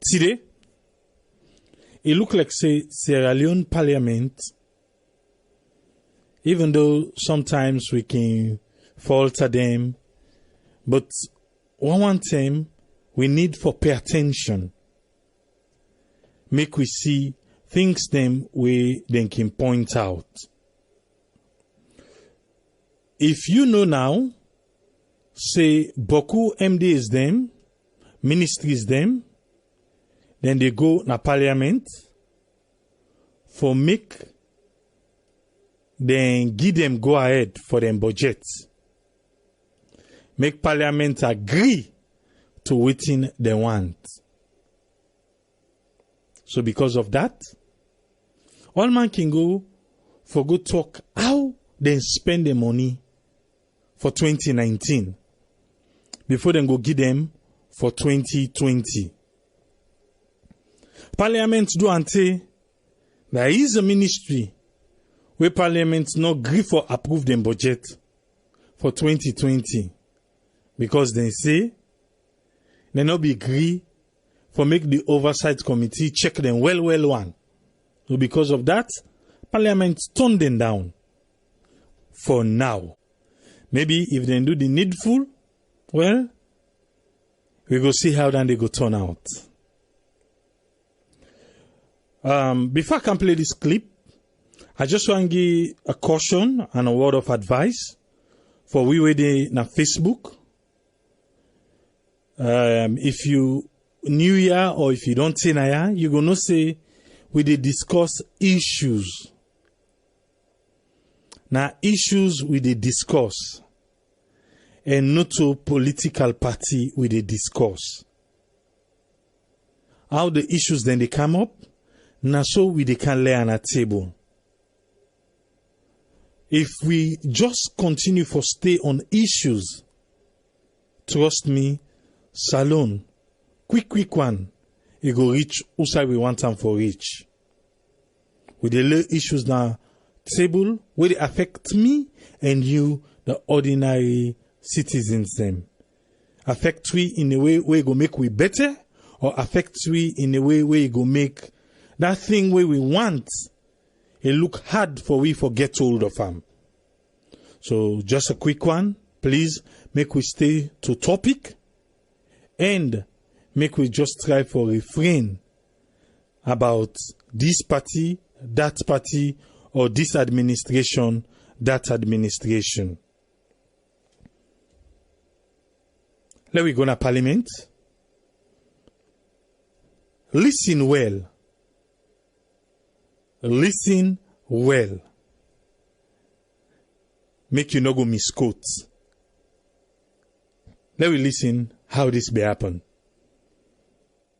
today, it look like say Sierra Leone Parliament, even though sometimes we can falter them, but one time we need for pay attention. Make we see things them we then can point out. If you know now, say beaucoup MDs them, ministries them, then they go na parliament for make then give them go ahead for them budget. Make parliament agree to wetin they want. So because of that, all man can go for go talk how they spend the money for 2019 before then go give them for 2020. Parliament do ante there is a ministry where Parliament no agree for approve them budget for 2020 because they say they no be agree for make the oversight committee check them well one. So because of that, Parliament turned them down for now. Maybe if they do the needful, well, we go see how then they go turn out. Before I can play this clip, I just want to give a caution and a word of advice for we waiting na Facebook. If you new year or if you don't say na ya, you gonna say we dey discuss issues. Now issues we dey discuss, and not to political party we dey discuss. How the issues then they come up, now so we they can lay on a table. If we just continue for stay on issues, trust me, Salon, quick one, it go reach outside we want them for reach. With the little issues now table, will it affect me and you, the ordinary citizens them? Affect we in a way where it go make we better, or affect we in a way where it go make that thing where we want, it look hard for we for get hold of them. So just a quick one, please make we stay to topic and make we just try for refrain about this party, that party, or this administration, that administration. Let we go to Parliament. Listen well. Listen well. Make you no go misquote. Let we listen how this may happen.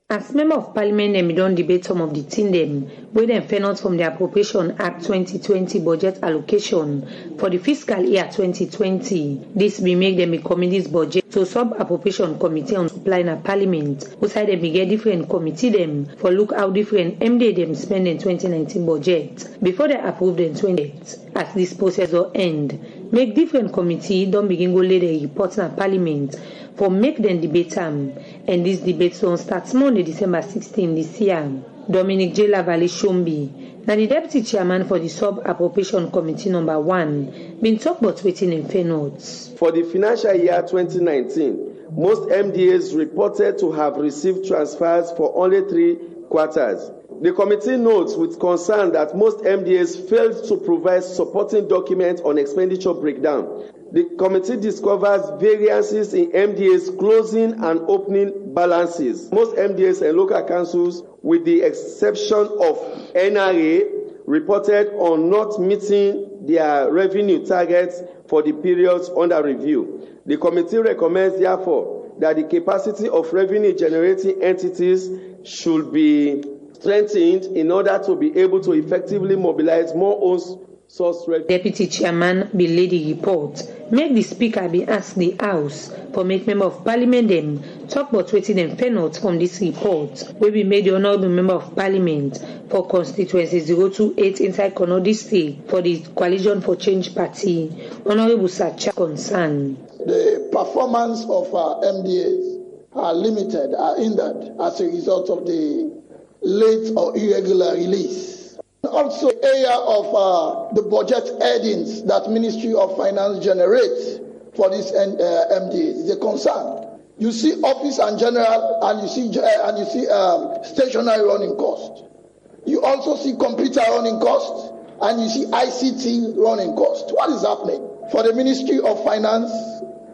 As Member of Parliament, them don't debate some of the things them where them fell out from the Appropriation Act 2020 budget allocation for the fiscal year 2020. This will make them a committee's budget to sub-appropriation committee on supply in a Parliament. Outside them, we get different committee them for look how different MD them spend in 2019 budget before they approve the 20. As this process will end, make different committee don't begin go lay the report in Parliament for make them debate them, and this debate don't start Monday, December 16 this year. Dominic J. Lavalley Shombi, now the deputy chairman for the sub-appropriation committee number 1, been talk about waiting in fair notes. For the financial year 2019, most MDAs reported to have received transfers for only 3 quarters. The committee notes with concern that most MDAs failed to provide supporting documents on expenditure breakdown. The committee discovers variances in MDAs closing and opening balances. Most MDAs and local councils, with the exception of NRA, reported on not meeting their revenue targets for the periods under review. The committee recommends, therefore, that the capacity of revenue-generating entities should be strengthened in order to be able to effectively mobilize more own source revenue. Deputy Chairman be lay the report. Make the Speaker be ask the House for make Member of Parliament them talk about waiting them fair notes from this report, where we made the Honourable Member of Parliament for constituency 028 inside Kono District for the Coalition for Change Party, Honourable Sacha concern. The performance of our MDAs are limited, are hindered as a result of the late or irregular release. Also, the area of the budget headings that Ministry of Finance generates for these MDAs is a concern. You see office and general, and you see stationary running costs. You also see computer running costs, and you see ICT running costs. What is happening? For the Ministry of Finance,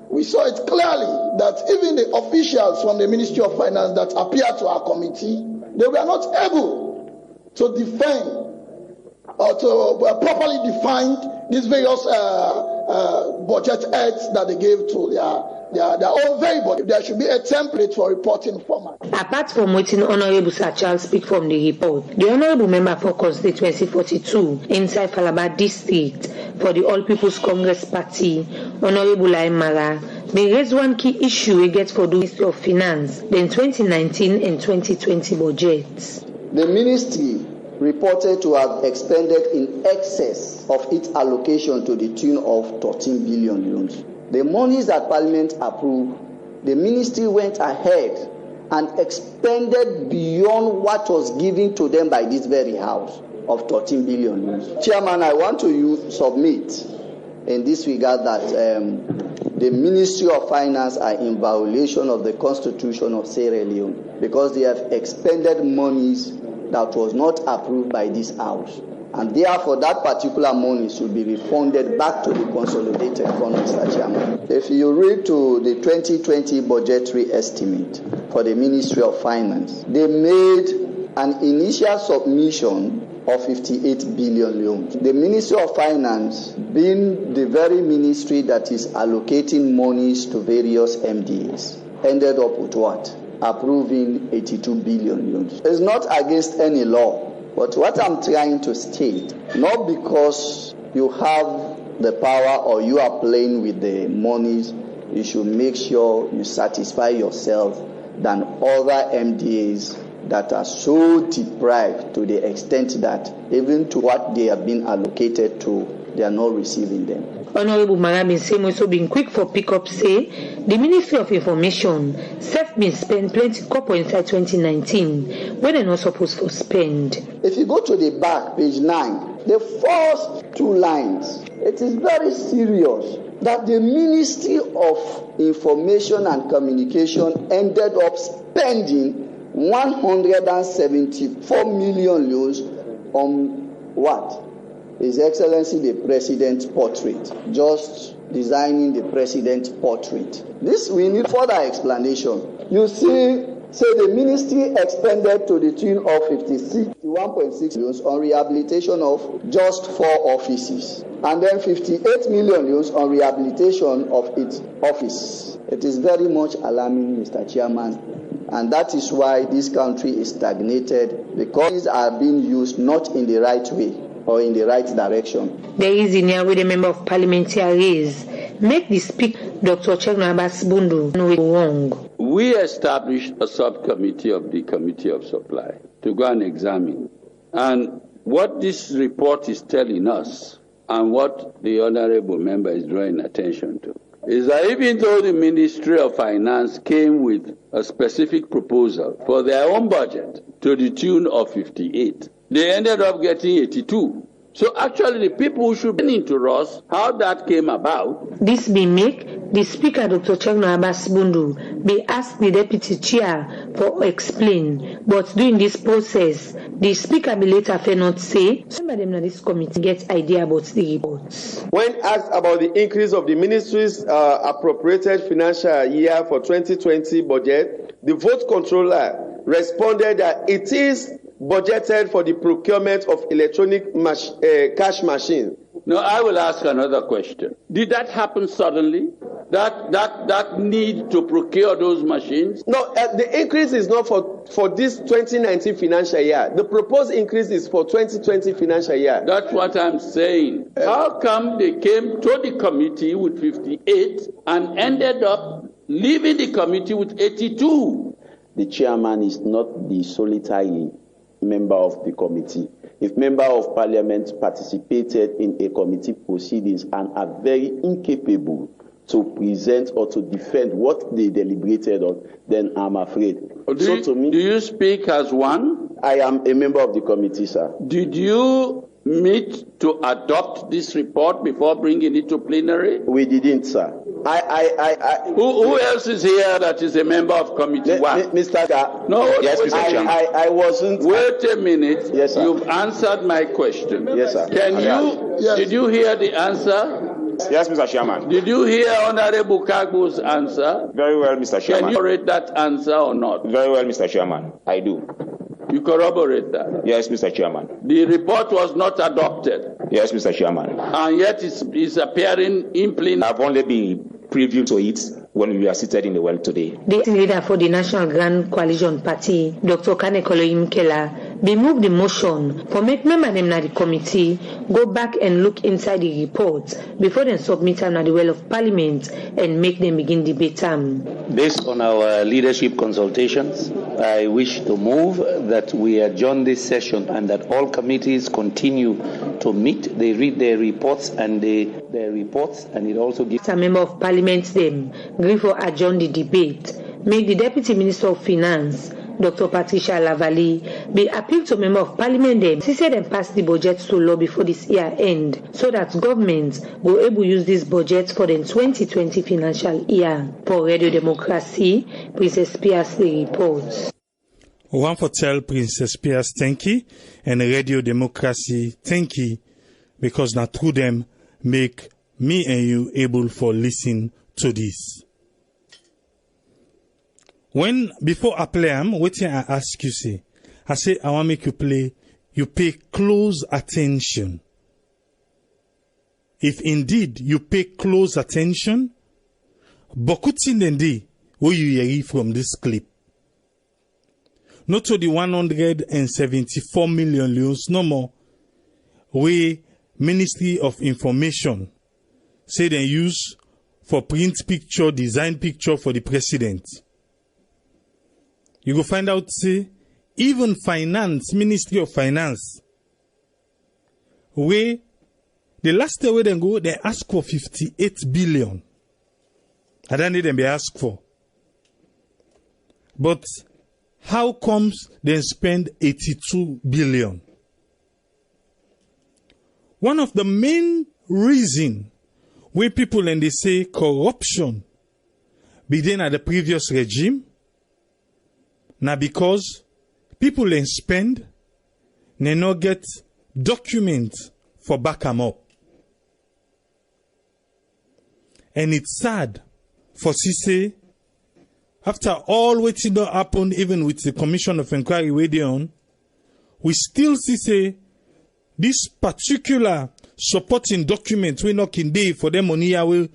we saw it clearly that even the officials from the Ministry of Finance that appeared to our committee, they were not able to defend or to properly define these various budget heads that they gave to their own very body. There should be a template for reporting format. Apart from waiting Honorable Sir Charles speak from the report, the Honorable Member for Constituency 42 inside Falaba District for the All People's Congress Party, Honorable Laimara, may raise one key issue we get for the Ministry of Finance, the 2019 and 2020 budgets. The ministry reported to have expended in excess of its allocation to the tune of 13 billion loans. The monies that Parliament approved, the ministry went ahead and expended beyond what was given to them by this very house of 13 billion loans. Chairman, I want to submit in this regard that the Ministry of Finance are in violation of the Constitution of Sierra Leone because they have expended monies that was not approved by this house. And therefore, that particular money should be refunded back to the consolidated fund, Mr. Chairman. If you read to the 2020 budgetary estimate for the Ministry of Finance, they made an initial submission of 58 billion loans. The Ministry of Finance, being the very ministry that is allocating monies to various MDAs, ended up with what? Approving 82 billion loans. It's not against any law. But what I'm trying to state, not because you have the power or you are playing with the monies, you should make sure you satisfy yourself than other MDAs that are so deprived to the extent that even to what they have been allocated to, they are not receiving them. Honorable Marabin Same also been quick for pick-up say the Ministry of Information self been spend plenty couple inside 2019 when they're not supposed to spend. If you go to the back, page 9, the first two lines, it is very serious that the Ministry of Information and Communication ended up spending 174 million loans on what? His Excellency the President's portrait, just designing the President's portrait. This we need further explanation. You see, say the ministry expended to the tune of 51.6 million on rehabilitation of just 4 offices, and then 58 million euros on rehabilitation of its office. It is very much alarming, Mr. Chairman, and that is why this country is stagnated, because these are being used not in the right way or in the right direction. There is in here with a member of parliament raise make the speak Dr. Chegno Abbas Bundu no wrong. We established a subcommittee of the Committee of Supply to go and examine. And what this report is telling us and what the honorable member is drawing attention to is that even though the Ministry of Finance came with a specific proposal for their own budget to the tune of 58, they ended up getting 82. So actually the people who should be into us how that came about. This be make the Speaker Dr. Chegno Abbas Bundu be asked the Deputy Chair for explain, but during this process the Speaker be later fair not say remember them that this committee get idea about the reports. When asked about the increase of the ministry's appropriated financial year for 2020 budget, the vote controller responded that it is budgeted for the procurement of electronic cash machines. Now, I will ask another question. Did that happen suddenly? That need to procure those machines? No, the increase is not for this 2019 financial year. The proposed increase is for 2020 financial year. That's what I'm saying. How come they came to the committee with 58 and ended up leaving the committee with 82? The chairman is not the solitary member of the committee. If member of parliament participated in a committee proceedings and are very incapable to present or to defend what they deliberated on, then I'm afraid. Do you speak as one? I am a member of the committee, sir. Did you meet to adopt this report before bringing it to plenary? We didn't, sir. Who else is here that is a member of committee one? Mr. Ga, no, yes, Mr. Chairman. I wasn't. Wait a minute. Yes, sir. You've answered my question. Yes, sir. Did you hear the answer? Yes, Mr. Chairman. Did you hear Honorable Kagbo's answer? Very well, Mr. Chairman. Can you correct that answer or not? Very well, Mr. Chairman. I do. You corroborate that? Yes, Mr. Chairman. The report was not adopted. Yes, Mr. Chairman. And yet it's appearing in plenary. I've only been preview to it when we are seated in the well today. The leader for the National Grand Coalition Party, Dr. Kanekolo Imkela, they moved the motion for make members in the committee go back and look inside the report before they submit them at the well of Parliament and make them begin debate them. Based on our leadership consultations, I wish to move that we adjourn this session and that all committees continue to meet. They read their reports and it also gives a member of Parliament them agree for adjourn the debate. Make the Deputy Minister of Finance, Dr. Patricia Lavalley, be appealed to member of Parliament them. She said and pass the budget to law before this year end, so that government will able to use this budget for the 2020 financial year. For Radio Democracy, Princess Pierce reports. One for tell Princess Pierce thank you, and Radio Democracy thank you, because now through them make me and you able for listen to this. Before I play what I ask you say, I say I want make you play, you pay close attention. If indeed you pay close attention, bokutin dendi what you hear from this clip. Not to the 174 million leons, no more. We Ministry of Information say they use for print picture, design picture for the president. You go find out, say, even finance, Ministry of Finance, where the last day where they go, they ask for 58 billion. I don't need them be asked for. But how comes they spend 82 billion? One of the main reasons where people and they say corruption began at the previous regime, now because people and spend, they not get documents for back them up. And it's sad for CC, after all what did not happen, even with the Commission of Inquiry way on, we still see say this particular supporting document we not in day for them money will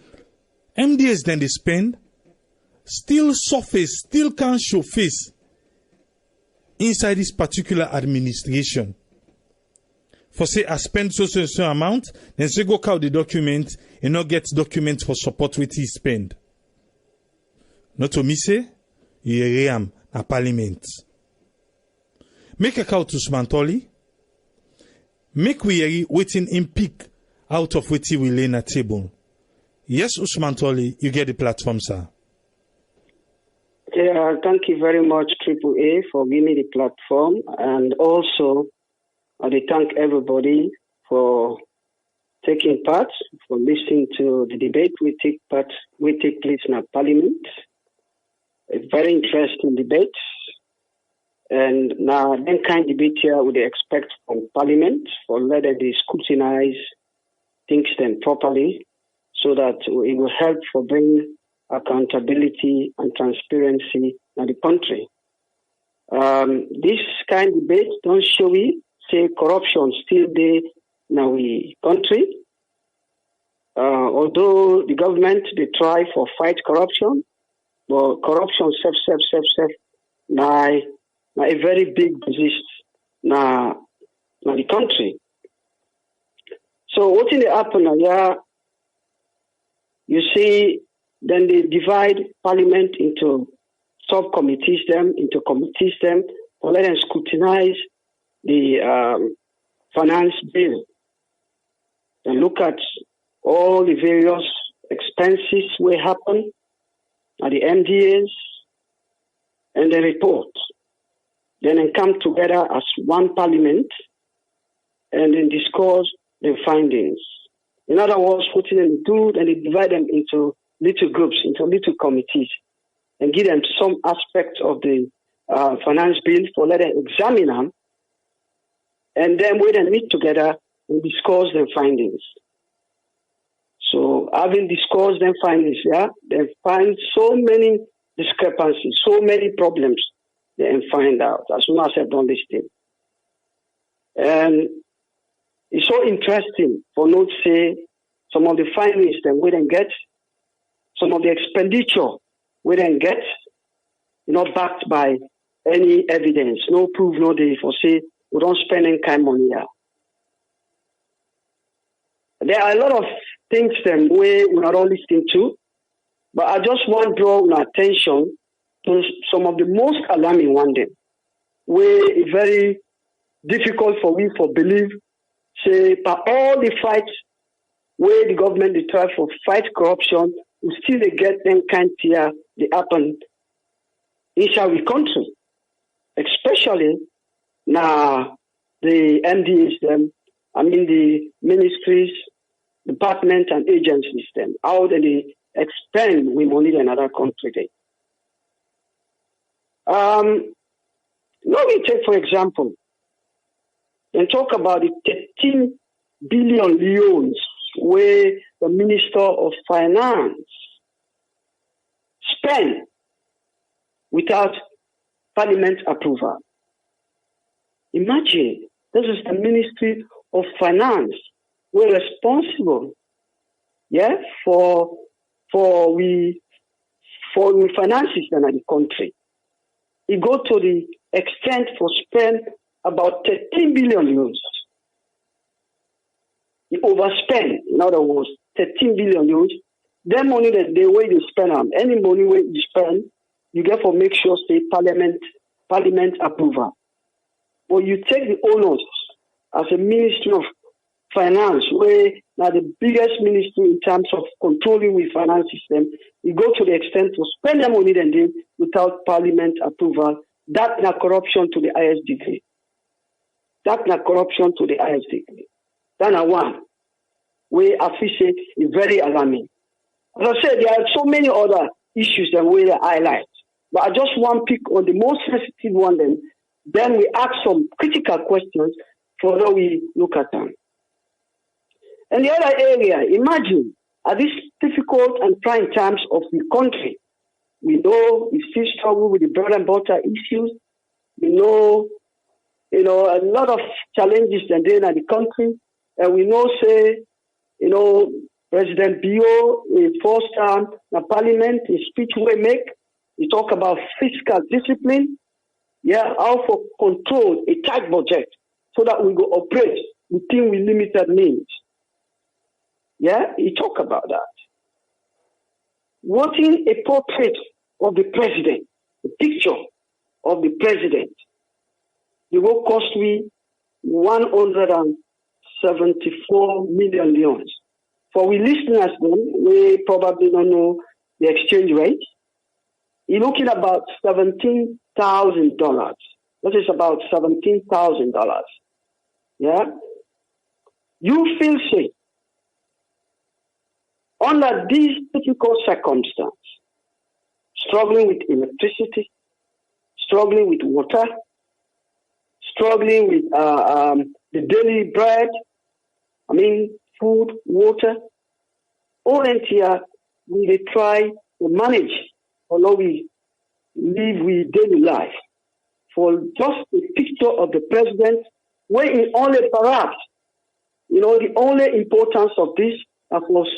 MDS then they spend still surface, still can't show face inside this particular administration. For say I spend so amount, then say go count the document and not get document for support with he spend. Not to me say, you am a parliament. Make a call to Smantoli. Make we waiting in pick out of what we lay na table. Yes, Usman Toli, you get the platform, sir. Yeah, thank you very much, AAA, for giving me the platform, and also I thank everybody for taking part, for listening to the debate we take place in our Parliament. A very interesting debate. And now, that kind of debate here would expect from Parliament for letting they scrutinize things then properly, so that it will help for bring accountability and transparency in the country. This kind of debate don't show we say corruption still there in our country. Although the government they try for fight corruption, but corruption self now a very big disease now the country. So what in the happen here? You see, then they divide Parliament into subcommittees, into committees, to let them scrutinize the finance bill and look at all the various expenses will happen at the MDAs, and the report. Then they come together as one parliament and then discuss the findings. In other words, putting them into and they divide them into little groups, into little committees, and give them some aspect of the finance bill for let them examine them, and then we then meet together and discuss the findings. So having discussed the findings, they find so many discrepancies, so many problems, they find out as soon as I've done this thing. And it's so interesting for note say some of the findings that we then get, some of the expenditure we then get, not backed by any evidence, no proof, no data for say we don't spend any kind of money here. There are a lot of things that we're not all listening to, but I just want to draw our attention to some of the most alarming one then, where it's very difficult for me to believe, say, by all the fights where the government they try for fight corruption, we still they get them kind of they happen inside the country, especially now the MDAs them, the ministries, departments and agencies them, how they expend with money in another country. Let me take for example, and talk about the 13 billion leones where the Minister of Finance spent without Parliament approval. Imagine, this is the Ministry of Finance. We're responsible, for we finances in the country. It go to the extent for spend about 13 billion euros. You overspend, in other words, 13 billion euros. That money that the way you spend them, any money where you spend, you get for make sure say Parliament approval. But you take the onus as a Ministry of Finance, where now the biggest ministry in terms of controlling the finance system, you go to the extent to spend the money then without Parliament approval. That's not corruption to the highest degree. That's not corruption to the highest degree. That's one where I feel say is very alarming. As I said, there are so many other issues that we highlight, but I just want to pick on the most sensitive one. Then we ask some critical questions for how we look at them. And the other area, imagine at this difficult and trying times of the country, we know we still struggle with the bread and butter issues. We know, a lot of challenges and then at the country, and we know, say, President Bio in first time the Parliament, his speech we make, he talk about fiscal discipline, how for control a tight budget so that we go operate within with limited means. He talk about that. Wanting a portrait of the president, a picture of the president, it will cost me 174 million leones. For we listeners then, we probably don't know the exchange rate. You're looking about $17,000. That is about $17,000. You feel safe under these difficult circumstances, struggling with electricity, struggling with water, struggling with the daily bread, food, water, all entire we try to manage although we live with daily life. For just a picture of the president, where in only perhaps, the only importance of this was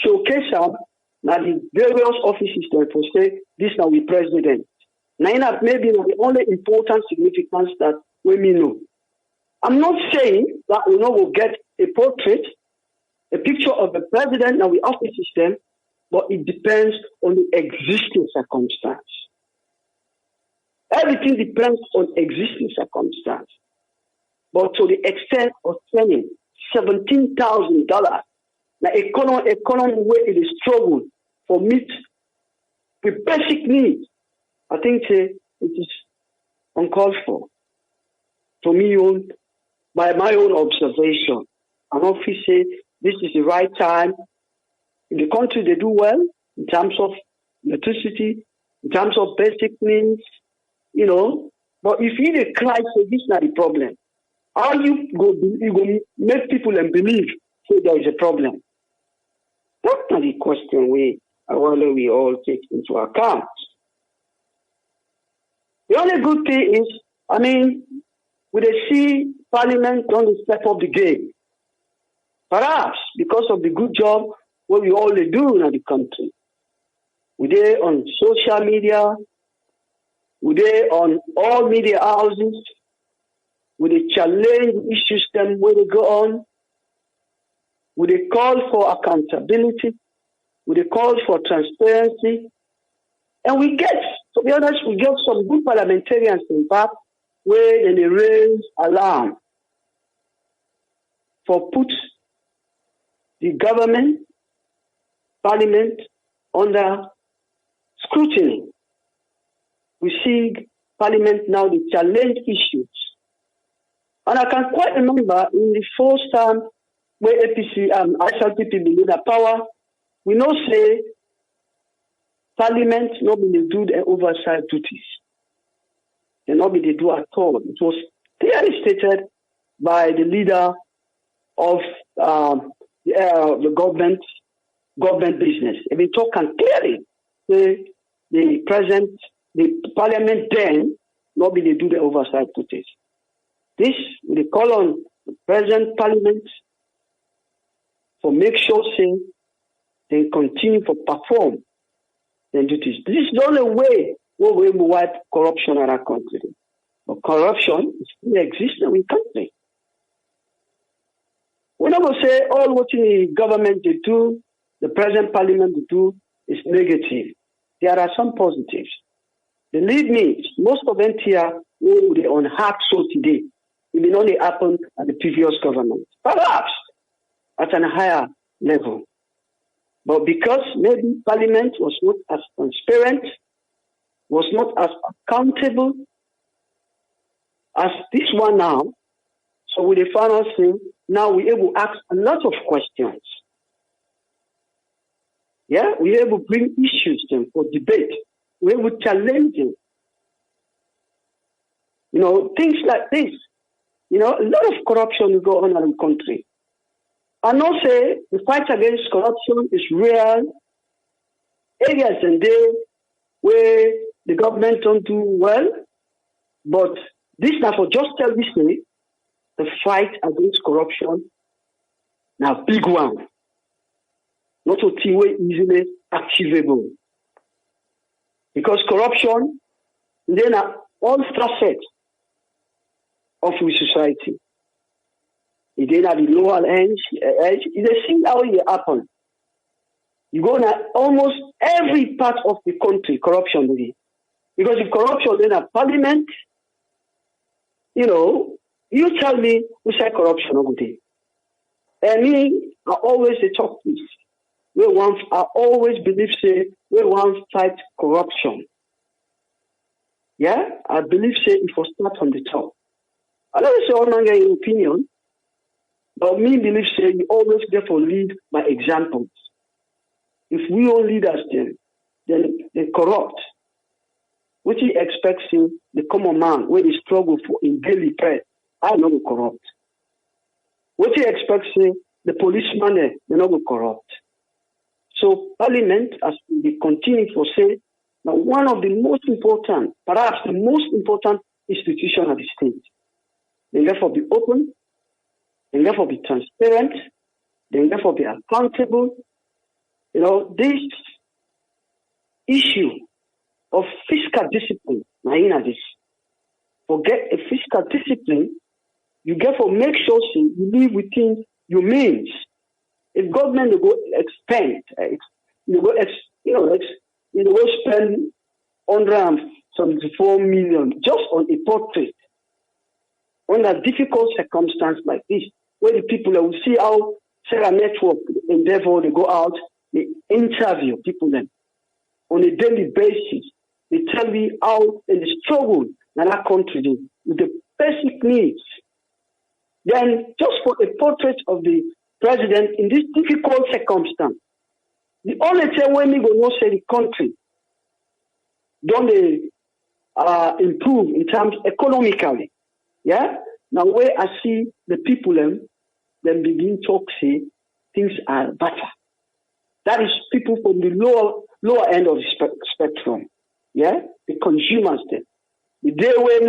showcase up now the various offices that will say this now we president. Now maybe the only important significance that we may know. I'm not saying that we will get a portrait, a picture of the president now we office system, but it depends on the existing circumstance. Everything depends on existing circumstance. But to the extent of spending $17,000 the economy where it is struggle for meet with basic needs, I think it is uncalled for. For me, by my own observation, and often say this is the right time. In the country, they do well in terms of electricity, in terms of basic needs, you know. But if you dey cry, say this is not the problem, how you go make people and believe say there is a problem? That's not the question we all take into account. The only good thing is, I mean, we see Parliament on the step of the game. Perhaps because of the good job what we all do in the country. We dey on social media, we dey on all media houses, we dey challenge issues them where they go on, we dey call for accountability, we dey call for transparency, and we get, to be honest, we get some good parliamentarians in fact where they raise alarm for put the government, Parliament under scrutiny. We see Parliament now the challenge issues. And I can quite remember in the first time where APC and ISLPP been in power, we know say Parliament not been do the oversight duties. They not been do at all. It was clearly stated by the leader of the government business. They've been talking clearly. The Parliament then not be they do the oversight duties. This we call on the present Parliament for make sure say they continue to perform their duties. This is the only way we will wipe corruption in our country. But corruption still exists in our country. We never say all what the government they do, the present Parliament they do is negative. There are some positives. Believe me, most of them here were on hard show today. It may only happen at the previous government, perhaps at a higher level. But because maybe Parliament was not as transparent, was not as accountable as this one now, so with the final thing, now we're able to ask a lot of questions. Yeah, we're able to bring issues to them for debate. We're able to challenge them. You know, things like this. You know, a lot of corruption will go on in the country. I know say the fight against corruption is real. Areas and there where the government don't do well, but this now for just tell this way, the fight against corruption now big one. Not a thing way easily achievable. Because corruption then are all facets of the society. It then at the lower edge, they see how it happen. You go now almost every part of the country, corruption will be. Because if corruption then at Parliament, you know, you tell me who said corruption over there. And me, I always talk this. I always believe say we want to fight corruption. Yeah, I believe say it will start from the top. I don't say all your opinion, but me believe say you always therefore lead by examples. If we all leaders then they corrupt. What he expects in the common man when he struggle for in daily bread, I know we corrupt. What he expects in the policeman they not go corrupt. So Parliament, as we continue to say, now one of the most important, perhaps the most important institution of the state. They therefore be open, they therefore be transparent, they therefore be accountable. You know, this issue of fiscal discipline, now this. Forget a fiscal discipline, you therefore make sure you live within your means. If government will go expend, go spend 174 million just on a portrait, under difficult circumstances like this, where the people will see how Sarah Network endeavor, they go out, they interview people then on a daily basis. They tell me how in the struggle in that country do, with the basic needs. Then just for a portrait of the president in this difficult circumstance, the only thing when we go to say the country don't they improve in terms economically. Yeah? Now where I see the people then begin to say things are better. That is people from the lower end of the spectrum. Yeah? The consumers then. The day where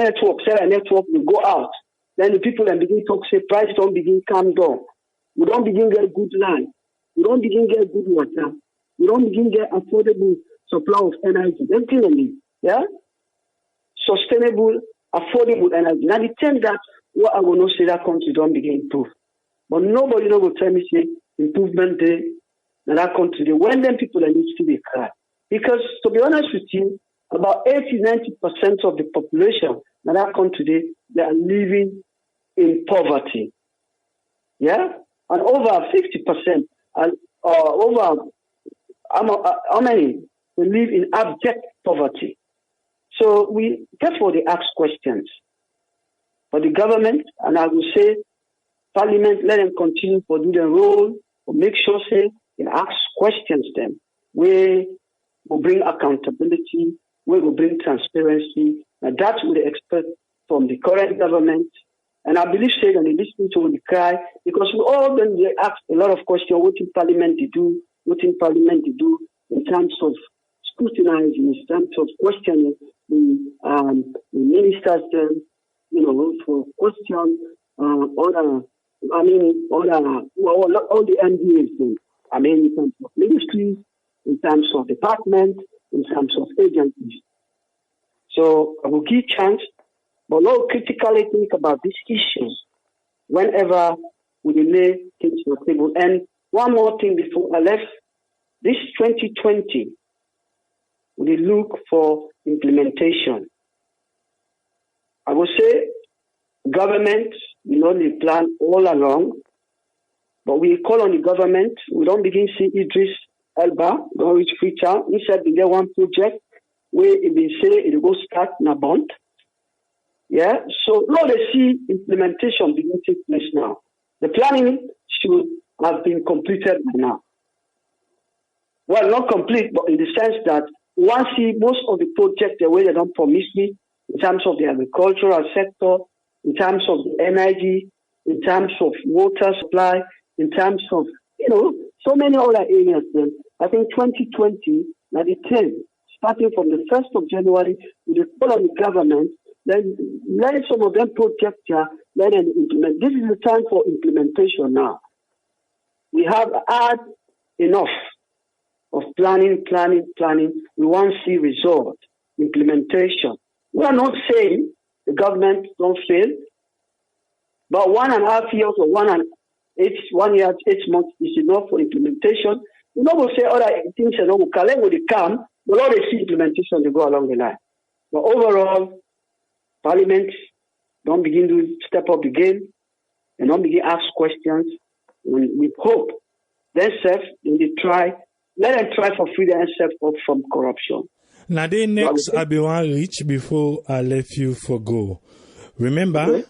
Sarah Network will go out, then the people then begin to say price don't begin calm down. We don't begin get good land. We don't begin get good water. We don't begin get affordable supply of energy. Everything on it. Yeah? Sustainable, affordable energy. Now the thing that what I will not say that country don't begin to improve. But nobody will tell me say improvement there in that country. When them people need to be cry. Because to be honest with you, about 80-90% of the population in that country they are living in poverty. Yeah? And over 50% over how many we live in abject poverty. So we therefore they ask questions. But the government, and I will say Parliament, let them continue to do their role, or make sure say they ask questions them, where will bring accountability, where will bring transparency, and that's what they expect from the current government. And I believe say that they listen to the cry, because we all then they ask a lot of questions, what in Parliament they do, in terms of scrutinizing, in terms of questioning the ministers, for question all the MDAs, in terms of ministries, in terms of departments, in terms of agencies. So I will give chance, but not critically think about these issues whenever we lay things on the table. And one more thing before I left, this 2020, we look for implementation. I will say government, they plan all along, but we call on the government. We don't begin to see Idris Elba, don't reach feature. He said we get one project where it will say it will go start in a bond. Yeah, so now they see implementation begin to take place now. The planning should have been completed by now. Well, not complete, but in the sense that one see most of the projects the way they don't promise me, in terms of the agricultural sector, in terms of the energy, in terms of water supply, in terms of, so many other areas. Then I think 2020, now the 10, starting from the 1st of January, with the call on the government, then let some of them projects here, let them implement. This is the time for implementation now. We have had enough of planning. We want to see result, implementation. We are not saying the government don't fail, but 1.5 years or 1 year, 8 months is enough for implementation. We don't say other things and will come, but all they see implementation, they go along the line. But overall, Parliament don't begin to step up the game and don't begin to ask questions. We hope themselves, let them try for free themselves up from corruption. Now, the next I be one reach before I let you for go. Remember,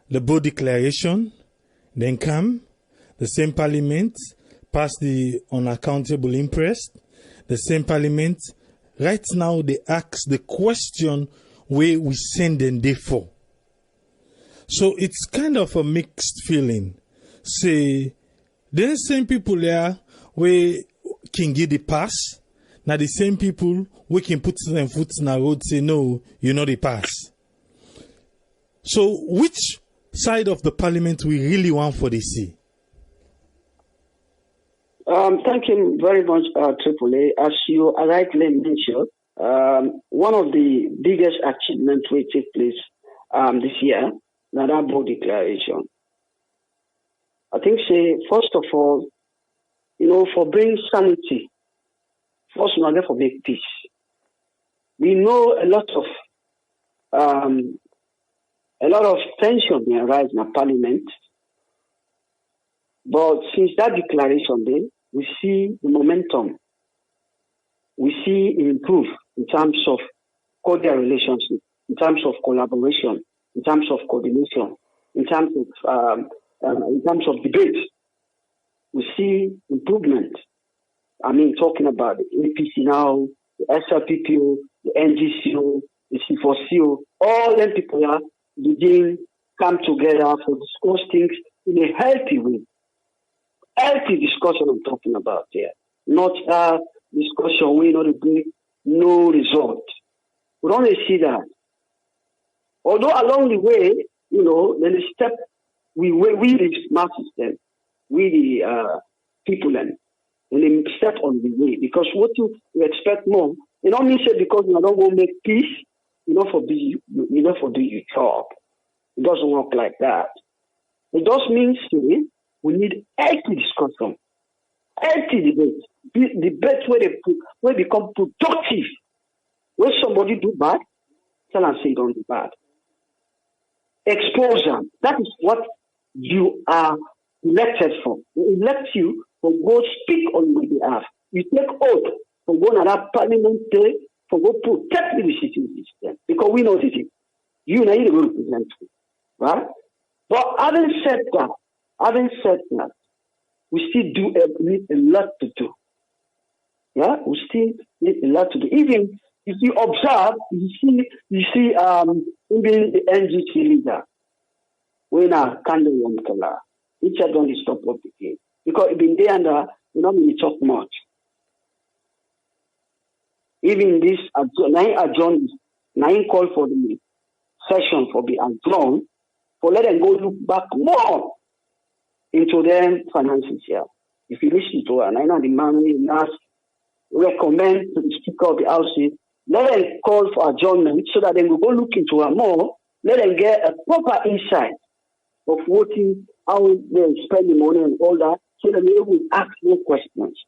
the Board declaration, then come, the same Parliament pass the unaccountable interest, the same Parliament, right now they ask the question where we send them there for. So it's kind of a mixed feeling. Say, there's same people there where can get the pass. Now the same people we can put them foot in the road say no, you know the pass. So which side of the Parliament we really want for the sea? Thank you very much, AAA. As you rightly mentioned, one of the biggest achievements will take place this year, now that Board declaration. I think, first of all, for bringing sanity, first we are for make peace. We know a lot of tension may arise in the Parliament. But since that declaration day, we see the momentum. We see it improve in terms of cordial relationship, in terms of collaboration, in terms of coordination, in terms of debate. We see improvement. I mean, talking about the APC now, the SLPPO, the NGCO, the C4CO, all them people are begin come together to discuss things in a healthy way. Healthy discussion I'm talking about here. Not discussion where not bring no result. We don't see that. Although along the way, then the step we the smart system, we the people and they step on the way. Because what you expect more, you don't mean say because you don't want to make peace, for do your job. It doesn't work like that. It just means we need healthy discussion, healthy debate, debate where they become productive. When somebody do bad, tell and say don't do bad. Expose them. That is what you are elected for. We elect you for go speak on your behalf. You take oath for go to that parliament day for go protect the citizens because we know this. You know you represent, right? But having said that, we still need a lot to do. Yeah, we still need a lot to do. Even if you observe, you see, even the NGC leader, when I can't do one color, which I don't stop up the game because it been there and we don't really talk much. Even this, adjourn, call for the session for the adjourn, for let them go look back more into their finances here. If you listen to her, and I know the man will recommend to the Speaker of the House, let them call for adjournment so that they will go look into her more, let them get a proper insight of how they spend the money and all that, so that they will ask more questions.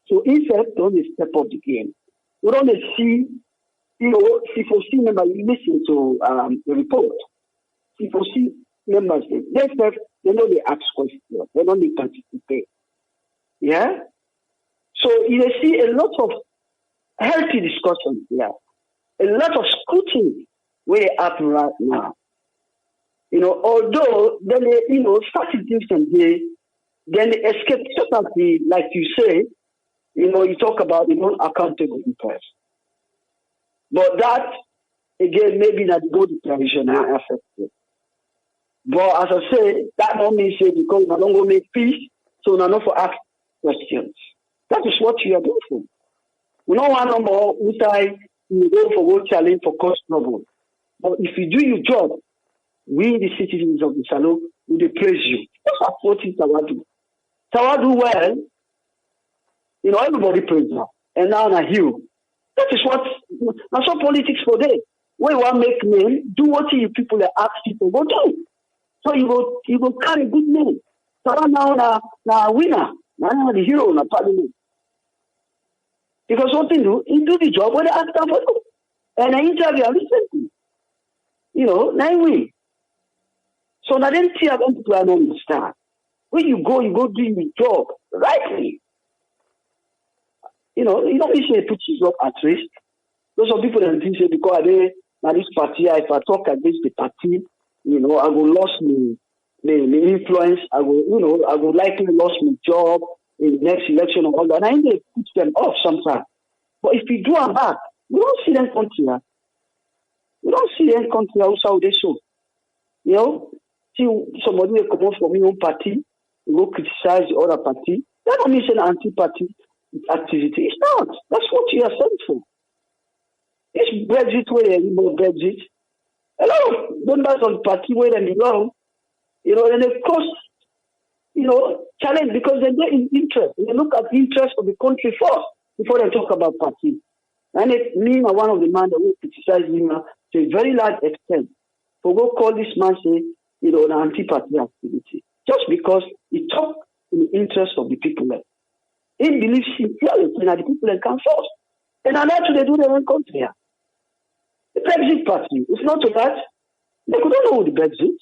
So instead, don't step up the game. We don't see, C4C members, you listen to the report. C4C members, they know they ask questions, they don't need participate. Yeah? So you see a lot of healthy discussion here, a lot of scrutiny where they happen right now. Although then they, started things and then they escape totally, like you say, you talk about the non-accountable interest. But that, again, maybe not good declaration are affected. But as I say, that don't mean say because we don't go make peace, so we not for ask questions. That is what you are doing for. We don't want no more you go for go challenge for cause trouble. But if you do your job, we the citizens of the Salon will praise you. That's what Tawadu. Tawadu well, everybody praise her. And now na you. That is what that's what politics for day. When you want to make name, do what you people are ask people go do. So you go carry good name. Tawa now na winner. Now the hero na parliament. Because what they do, he do the job when they ask them for do. And I interview and listen to. Now we. So now then see how people don't understand. When you go do your job rightly. You don't need to put yourself at risk. Those are people that think say because now this party, if I talk against the party, I go lost my influence, I go likely lost my job in the next election and all that. And they put them off sometimes. But if you do them back, we don't see them country. We don't see them country how they show. See somebody will come out from your own party, go criticize the other party. That don't mean an anti-party activity. It's not. That's what you are sent for. It's Brexit where they know Brexit. A lot of members of the party where they belong, and they cause, challenge because they're in interest. They look at the interest of the country first before they talk about party. And me, one of the men that will criticize him to a very large extent. For go call this man say, an anti-party activity. Just because he talk in the interest of the people. He believes sincerely that the people can first. And now they do their own country. The Brexit party, it's not that. They couldn't know the Brexit.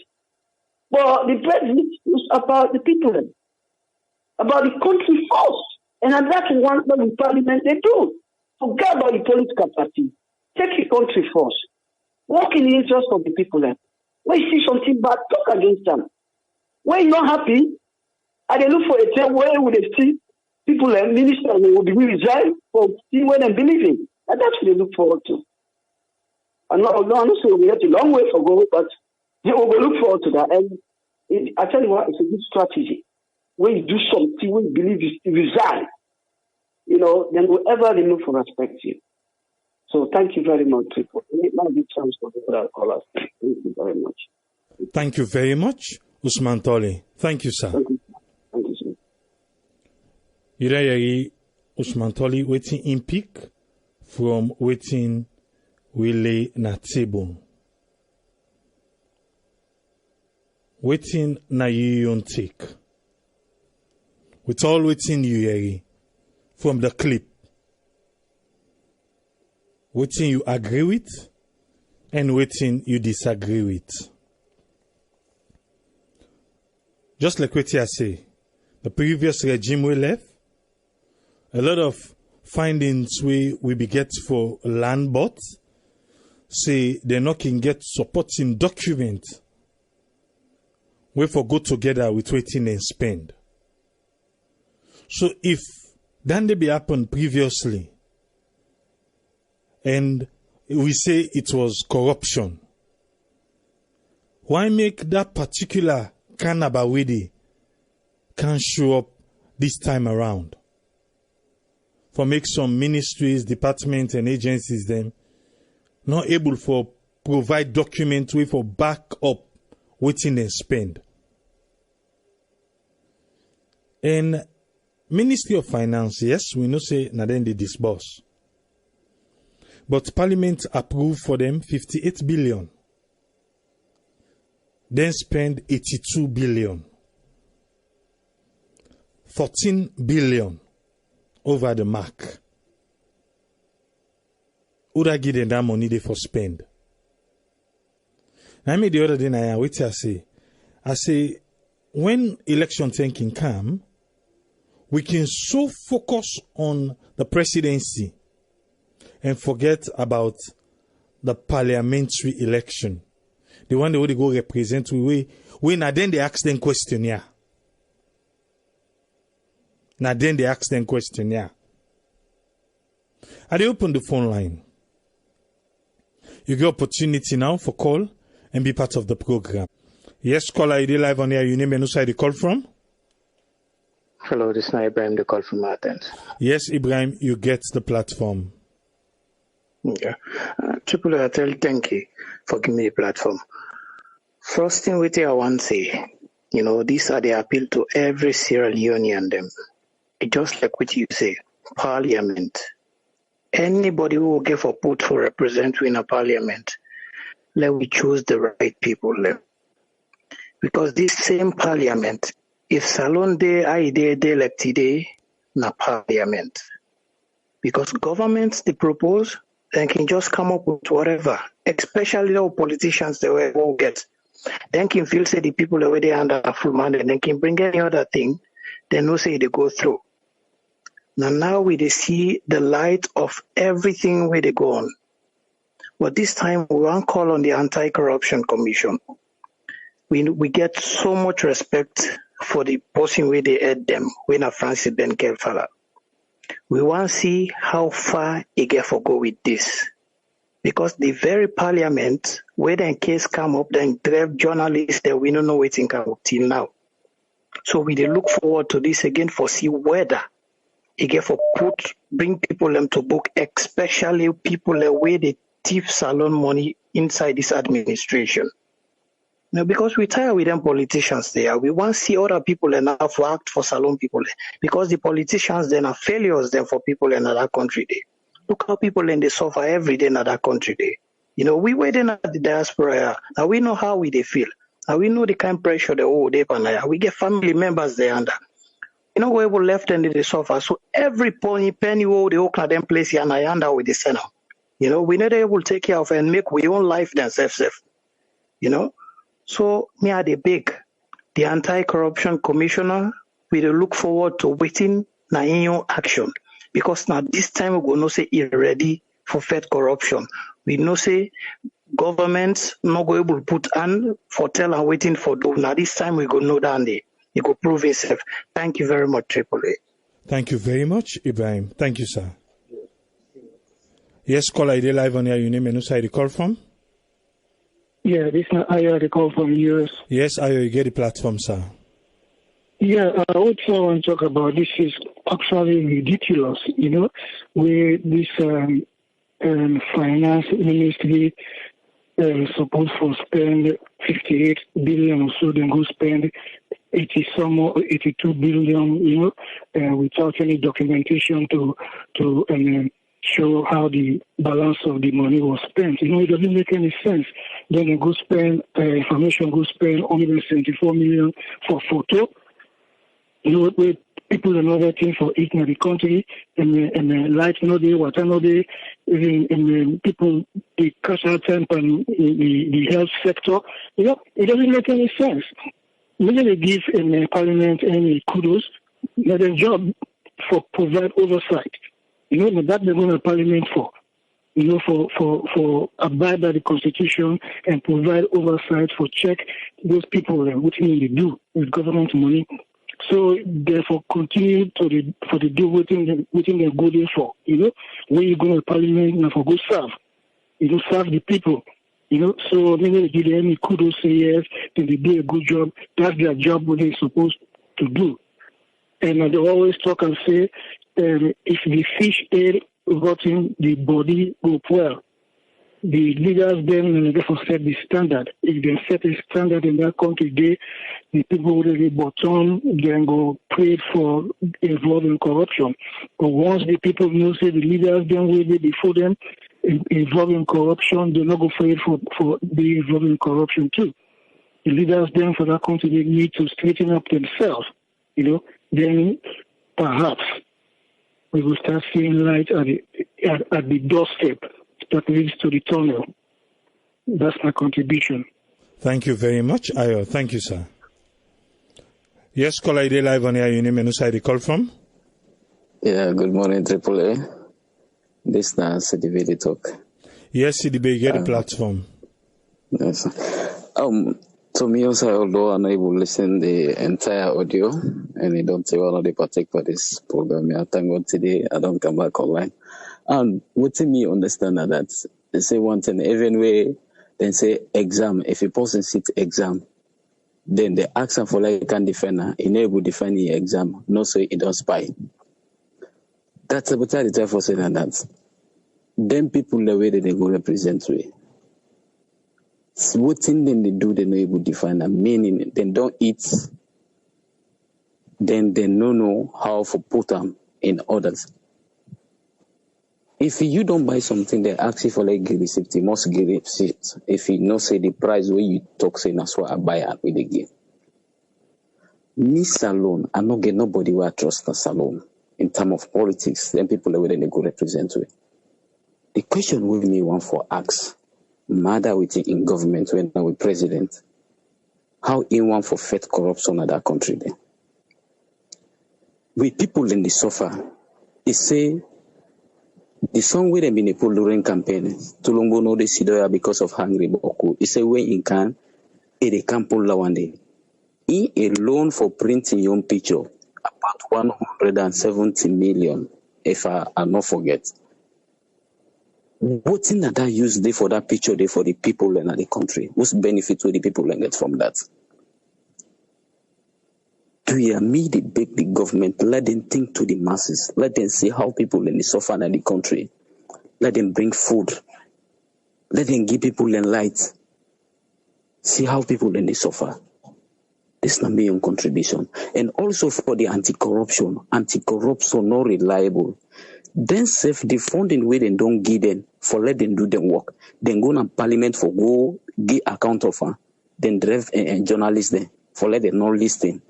But the Brexit is about the people. about the country first. And that's one that the parliament they do. Forget about the political party. Take the country first. Work in the interest of the people. When you see something bad, talk against them. When you're not happy, and they look for a time where would they see people and ministers will be resign for see when they believe in. And that's what they look forward to. And not so we have a long way to go, but they will look forward to that. And I tell you what, it's a good strategy. When you do something, when you believe you resign, then whoever they look for respect you. So thank you very much, people. It might be chance for the other callers. Thank you very much. Thank you very much, Usman Tole. Thank you, sir. Thank you. Thank you, sir. You hear Usman Tole waiting in peak from waiting Wile na table. Waiting na you take. With all waiting you hear from the clip. Waiting you agree with and waiting you disagree with. Just like what I say, the previous regime we left, a lot of findings we be get for land bought, say they not can get supporting document we for go together with waiting and spend. So if that they be happened previously, and we say it was corruption, why make that particular Kanabawidi can show up this time around? For make some ministries, departments and agencies them not able for provide document way for back up waiting and spend. And Ministry of Finance, yes, we know say na then they disburse. But Parliament approved for them 58 billion. Then spend 82 billion. 14 billion over the mark. Who da give them that money they for spend? Now, the other day, I say, when election thinking come, we can so focus on the presidency and forget about the parliamentary election. The one they would go represent, when then they ask them question, yeah. Now then they ask them question, yeah. And they open the phone line. You get opportunity now for call and be part of the program. Yes, caller, you live on here. Your name and who side you call from? Hello, this is Ibrahim, the call from Athens. Yes, Ibrahim, you get the platform. Yeah. Triple I tell thank you for giving me the platform. First thing with I want to say, these are the appeal to every Sierra Leonean them. Just like what you say, Parliament. Anybody who will get for put for represent in a Parliament, let we choose the right people. Because this same Parliament, if Salon Day, I day elect today, na Parliament. Because governments they propose, they can just come up with whatever, especially the politicians they will get. Then can feel say the people already under a full mandate, and they can bring any other thing, they know say they go through. Now we they see the light of everything where they go on. But this time we want call on the Anti-Corruption Commission. We get so much respect for the person where they head them, when a Francis Ben Kelfala. We want to see how far he get for go with this. Because the very Parliament, where the case come up, then grave journalists that we don't know waiting come up till now. So we they look forward to this again for see whether he get for bring people them to book, especially people where they thief salon money inside this administration. Now, because we tired with them politicians there, we want to see other people enough to act for salon people. Because the politicians then are failures then for people in another country there. Look how people in they suffer every day in another country there. We waiting at the diaspora. Now we know how they feel. Now we know the kind of pressure they hold up. We get family members there under. Where we left and they suffer. So every penny they open them place here and I under with the center. We know they will take care of and make we own life themselves safe. So me are the Anti-Corruption Commissioner we dey look forward to waiting na in action because now this time we go know say e ready for fight corruption. We know say government not go able to put hand for tell and waiting for do. Now this time we go know that day. It go prove itself. Thank you very much, AAA. Thank you very much, Ibrahim. Thank you, sir. Yes, caller, I live on here. Your name and who side you call from? Yeah, this is Ayo, the call from US. Yes, Ayo, you get the platform, sir. Yeah, what I want to talk about this is actually ridiculous, you know, where this finance ministry supposed to spend 58 billion or so, then go spend 82 billion, you know, without any documentation to show how the balance of the money was spent. You know, it doesn't make any sense. Then they go spend, information go spend 174 million for photo. You know, where people are not working for it in the country, and light no day, water no day, and people, the cash out temp and the health sector. You know, it doesn't make any sense. Maybe they give in parliament any kudos, but their job for provide oversight. You know, that they're going to parliament for. You know, for abide by the constitution and provide oversight for check those people and what they do with government money. So therefore, continue for the do waiting they go there for. You know, when you go to parliament, now for go serve. You know, serve the people. You know, so maybe they give them any kudos, say yes, then they do a good job. That's their job, what they're supposed to do. And they always talk and say, if the fish ate rotten, the body go well. The leaders then therefore set the standard. If they set a standard in that country, the people who really bottom then go pray for involving corruption. But once the people know say the leaders then will be before them involving corruption, they're not go afraid for being involved in corruption too. The leaders then for that country they need to straighten up themselves. You know, then perhaps we will start seeing light at the doorstep that leads to the tunnel. That's my contribution. Thank you very much, Ayo. Thank you, sir. Yes, caller, I live on here. Your name and who side you call from? Yeah, good morning, AAA. This now CDB the talk. Yes, CDB, you get the platform. Yes. To me also, although I'm able to listen the entire audio, and I don't say one of the partake for this program, I thank God today I don't come back online. And what me understand that they say one thing, even way they say exam, if a person sits exam, then they ask them for like can defend, enable defend the exam, not so it don't spy. That's about the time for saying that. Then people the way that they go represent way. What thing then they do, they know able to define a meaning, then don't eat, then they don't know how to put them in others. If you don't buy something, they ask you for like a receipt, you must give a receipt. If you know say the price where you talk, say that's why I buy it with the game. Me salon, I not get nobody where I trust a salon in terms of politics, then people are where they go represent with. The question with me one for ask, matter with in government when now with president, how in one for fight corruption in that country then? With people in the suffer, they say the song where they been a pull during campaign, to longo no de sidoya because of hungry boku. It's a way in can, they can pull la one day. He alone for printing your picture about 170 million, if I not forget. What in that use they for that picture they for the people in the country? What's benefit to the people and get from that? Do you me the beg the government, let them think to the masses, let them see how people in the suffer in the country, let them bring food, let them give people in light, see how people in the suffer. This not be on contribution. And also for the anti-corruption not reliable. Then save the funding where they don't give them for let them do them work. Then go to parliament for go give account of then drive journalists there for let them not listen.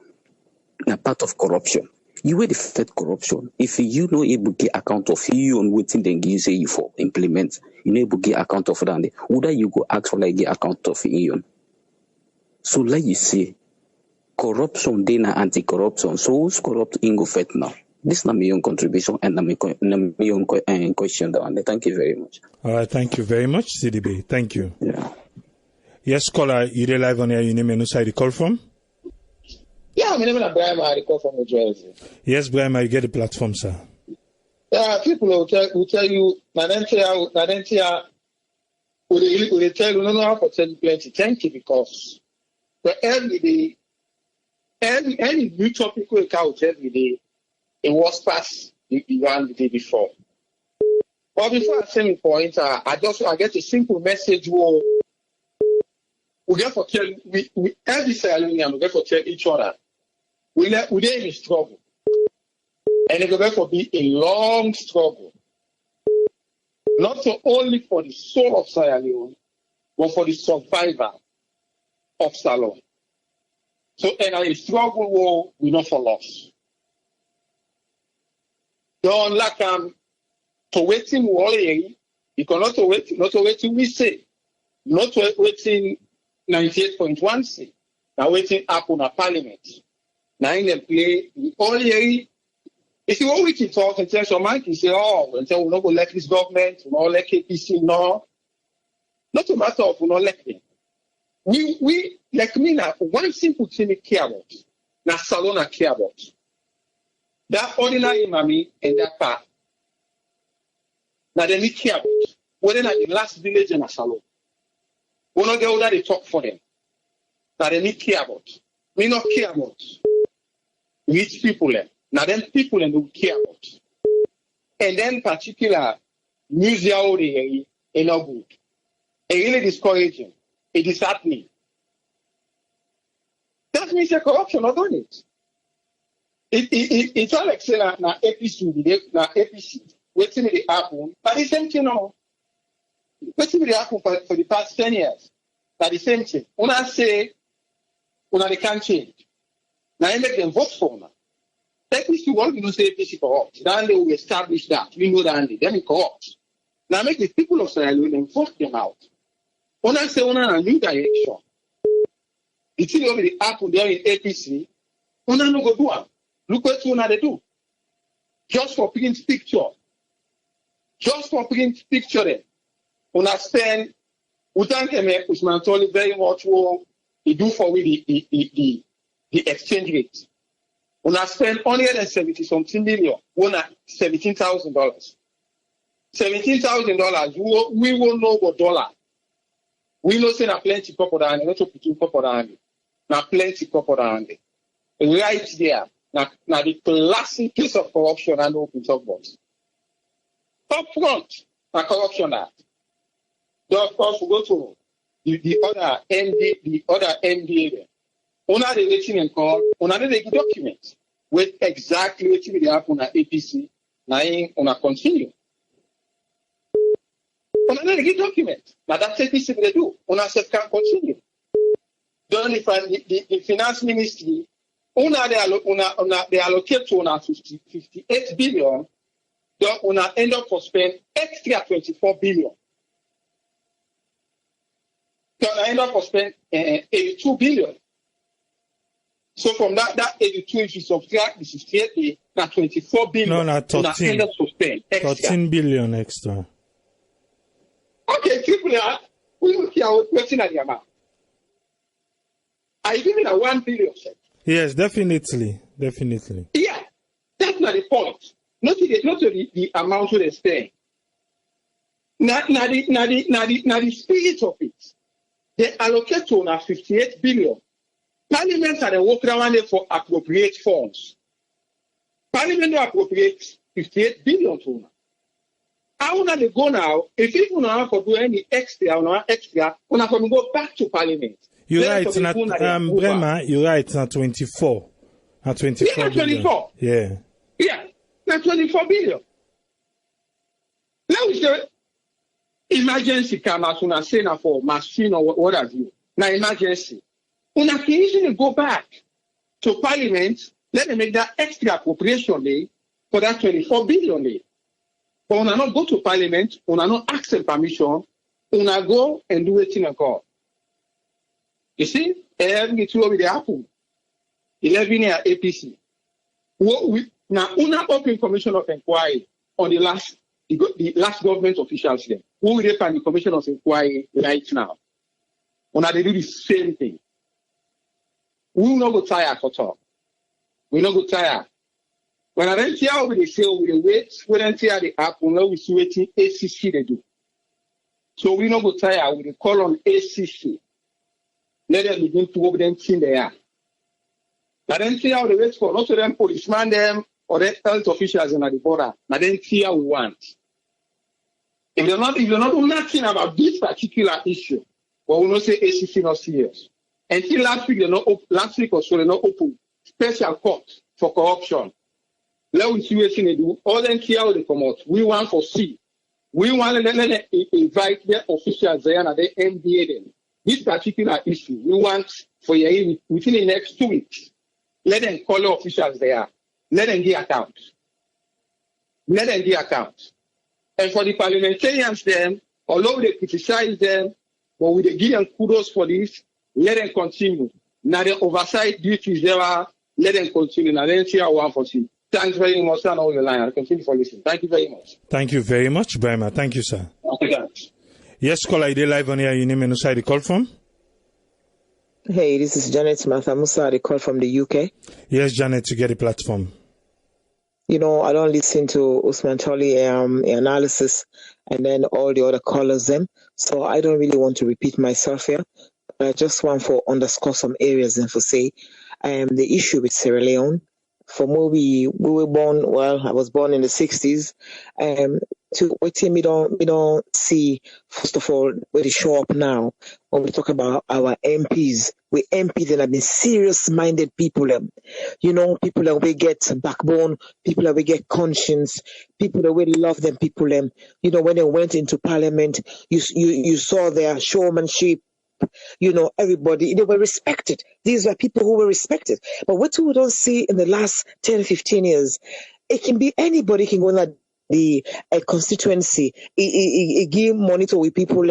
A part of corruption. You will defeat corruption. If you know able to get account of you on waiting then you say you for implement, you know able to get account of that. Would you go ask for like get account of you? So like you say, corruption dey na anti-corruption. So who's corrupt in go fet now? This is not my own contribution and my own question down. Thank you very much. All right, thank you very much, CDB. Thank you. Yeah. Yes, caller, you're live on air. Your name and who you call from? Yeah, my name is Brian. I call from New Jersey. Yes, Brian, you get the platform, sir. Yeah, people will tell you, Nadentia, will tell you, no, how to tell you plenty. Thank you, because every day, any new topic will come out every day. It was past the one the day before. But before I send it for it, I get a simple message. We get for tell we every Sierra Leonean we get for tell each other. We dey in struggle, and it will for be a long struggle, not so only for the soul of Sierra Leone, but for the survival of Salon. So, and a struggle will not for loss. Don't lack to waiting worry, you cannot wait, not to waiting we say, not to waiting 98.1 say, now waiting up on a parliament. Now in them play the only if you always talk and tell some man, you say, oh, until we not go let this government, we not let KPC, no. Not a matter of we not let them. We like me now, one simple thing we care about, now Salon care about. That ordinary mommy and that part. Now they need care about. Whether not the last village in a Salon. We not get all that they talk for them. Now they need care about. We not care about rich people. Now then people and we care about. And then particular museum they are not good. It really discouraging. It is happening. That means the corruption not done it. It's all like saying na APC, waiting in the happen, but the same thing now. Waiting in the happen for the past 10 years. But the same thing. When I say, they can't change. Now I make them vote for now. APC won't you say APC corrupt. Then they will establish that. We know that then it's corrupt. Now make the people of Sierra Leone vote them out. When I say a new direction, the thing over the happen there in APC, no go do it. Look what they do. Just for print picture. Just for print picture there. Spend, we thank him, Usman Toli, very much what he do for we the exchange rate. Spend $170-something million, $17,000. $17,000, we will know what dollar. We know say na plenty couple down, not to put couple down. Na plenty couple down. Right there. Now the classic case of corruption and open talk about. Up front, a corruption act. So of course we go to the other MD, Una the waiting and call, una the document with exactly what will happen at APC. Now una continue. Una the document. Now that's APC they do. Una self can continue. Don't if the finance ministry. They allocate to una 58 billion, then una end up for spend extra 24 billion. Then I end up for spend 82 billion. So from that 82, if you subtract the 68, that's 24 billion. No, not 13. End up for spend extra. 13 billion extra. Okay, triple A, we look here what's at the amount. I give it a 1 billion set. Yes, definitely. Yeah, that's not the point. Not the amount they spend. Now the spirit of it. They allocate to now 58 billion. Parliament are the work around there for appropriate funds. Parliament will appropriate 58 billion to now. How now they go now? If people now for do any extra, una can go back to Parliament. You're right, Brema, you're right, not 24. Not 24 yeah, 24. Billion. Yeah, not 24 billion. Now we say, emergency come as una say now for machine or what have you. Now emergency. Una can easily go back to Parliament, let them make that extra appropriation day for that 24 billion day. But una not go to Parliament, una not ask them permission, una go and do it in a call. You see, everything will be happen. 11 year APC. Now, una open commission of inquiry on the last government officials there. Who will they find the commission of inquiry right now? Una they do the same thing. We will not go tired for talk. We will not go tired. When I don't hear what they say, we wait, we don't hear the app, we know we see what ACC they do. So we will not go tired, we will call on ACC. Let them begin to open them in there. I don't see how they wait for, not to them policeman them or the health officials in the border. I don't see how we want. If you're not doing nothing about this particular issue, well, we will not say ACC not serious. Until last week or so, they not open special court for corruption. Let us see what they do. All them see how they come out. We want to see. We want to invite their officials there and they MDA them. This particular issue, we want for you within the next 2 weeks. Let them call the officials there. Let them give accounts. Let them give accounts. And for the parliamentarians then, although they criticize them, but we give them kudos for this, let them continue. Now the oversight duties there are, let them continue. Now then see how one for see. Thanks very much, sir. On the line. I'll continue for listening. Thank you very much. Thank you very much, Brahma. Thank you, sir. Okay, thanks. Yes, caller, I did live on here. Your name and who the call from? Hey, this is Janet Martha Musa. I call from the UK. Yes, Janet, you get the platform. You know, I don't listen to Usman Choli analysis and then all the other callers them. So I don't really want to repeat myself here. I just want to underscore some areas and for say the issue with Sierra Leone. From where we were born, well, I was born in the 60s. To what team we don't see, first of all, where they show up now when we talk about our MPs. We MPs that have been serious-minded people. You know, people that we get backbone, people that we get conscience, people that we love them people. You know, when they went into parliament, you saw their showmanship. You know, everybody, they were respected. These were people who were respected. But what we don't see in the last 10, 15 years, it can be anybody can go in the constituency, he give money to we people,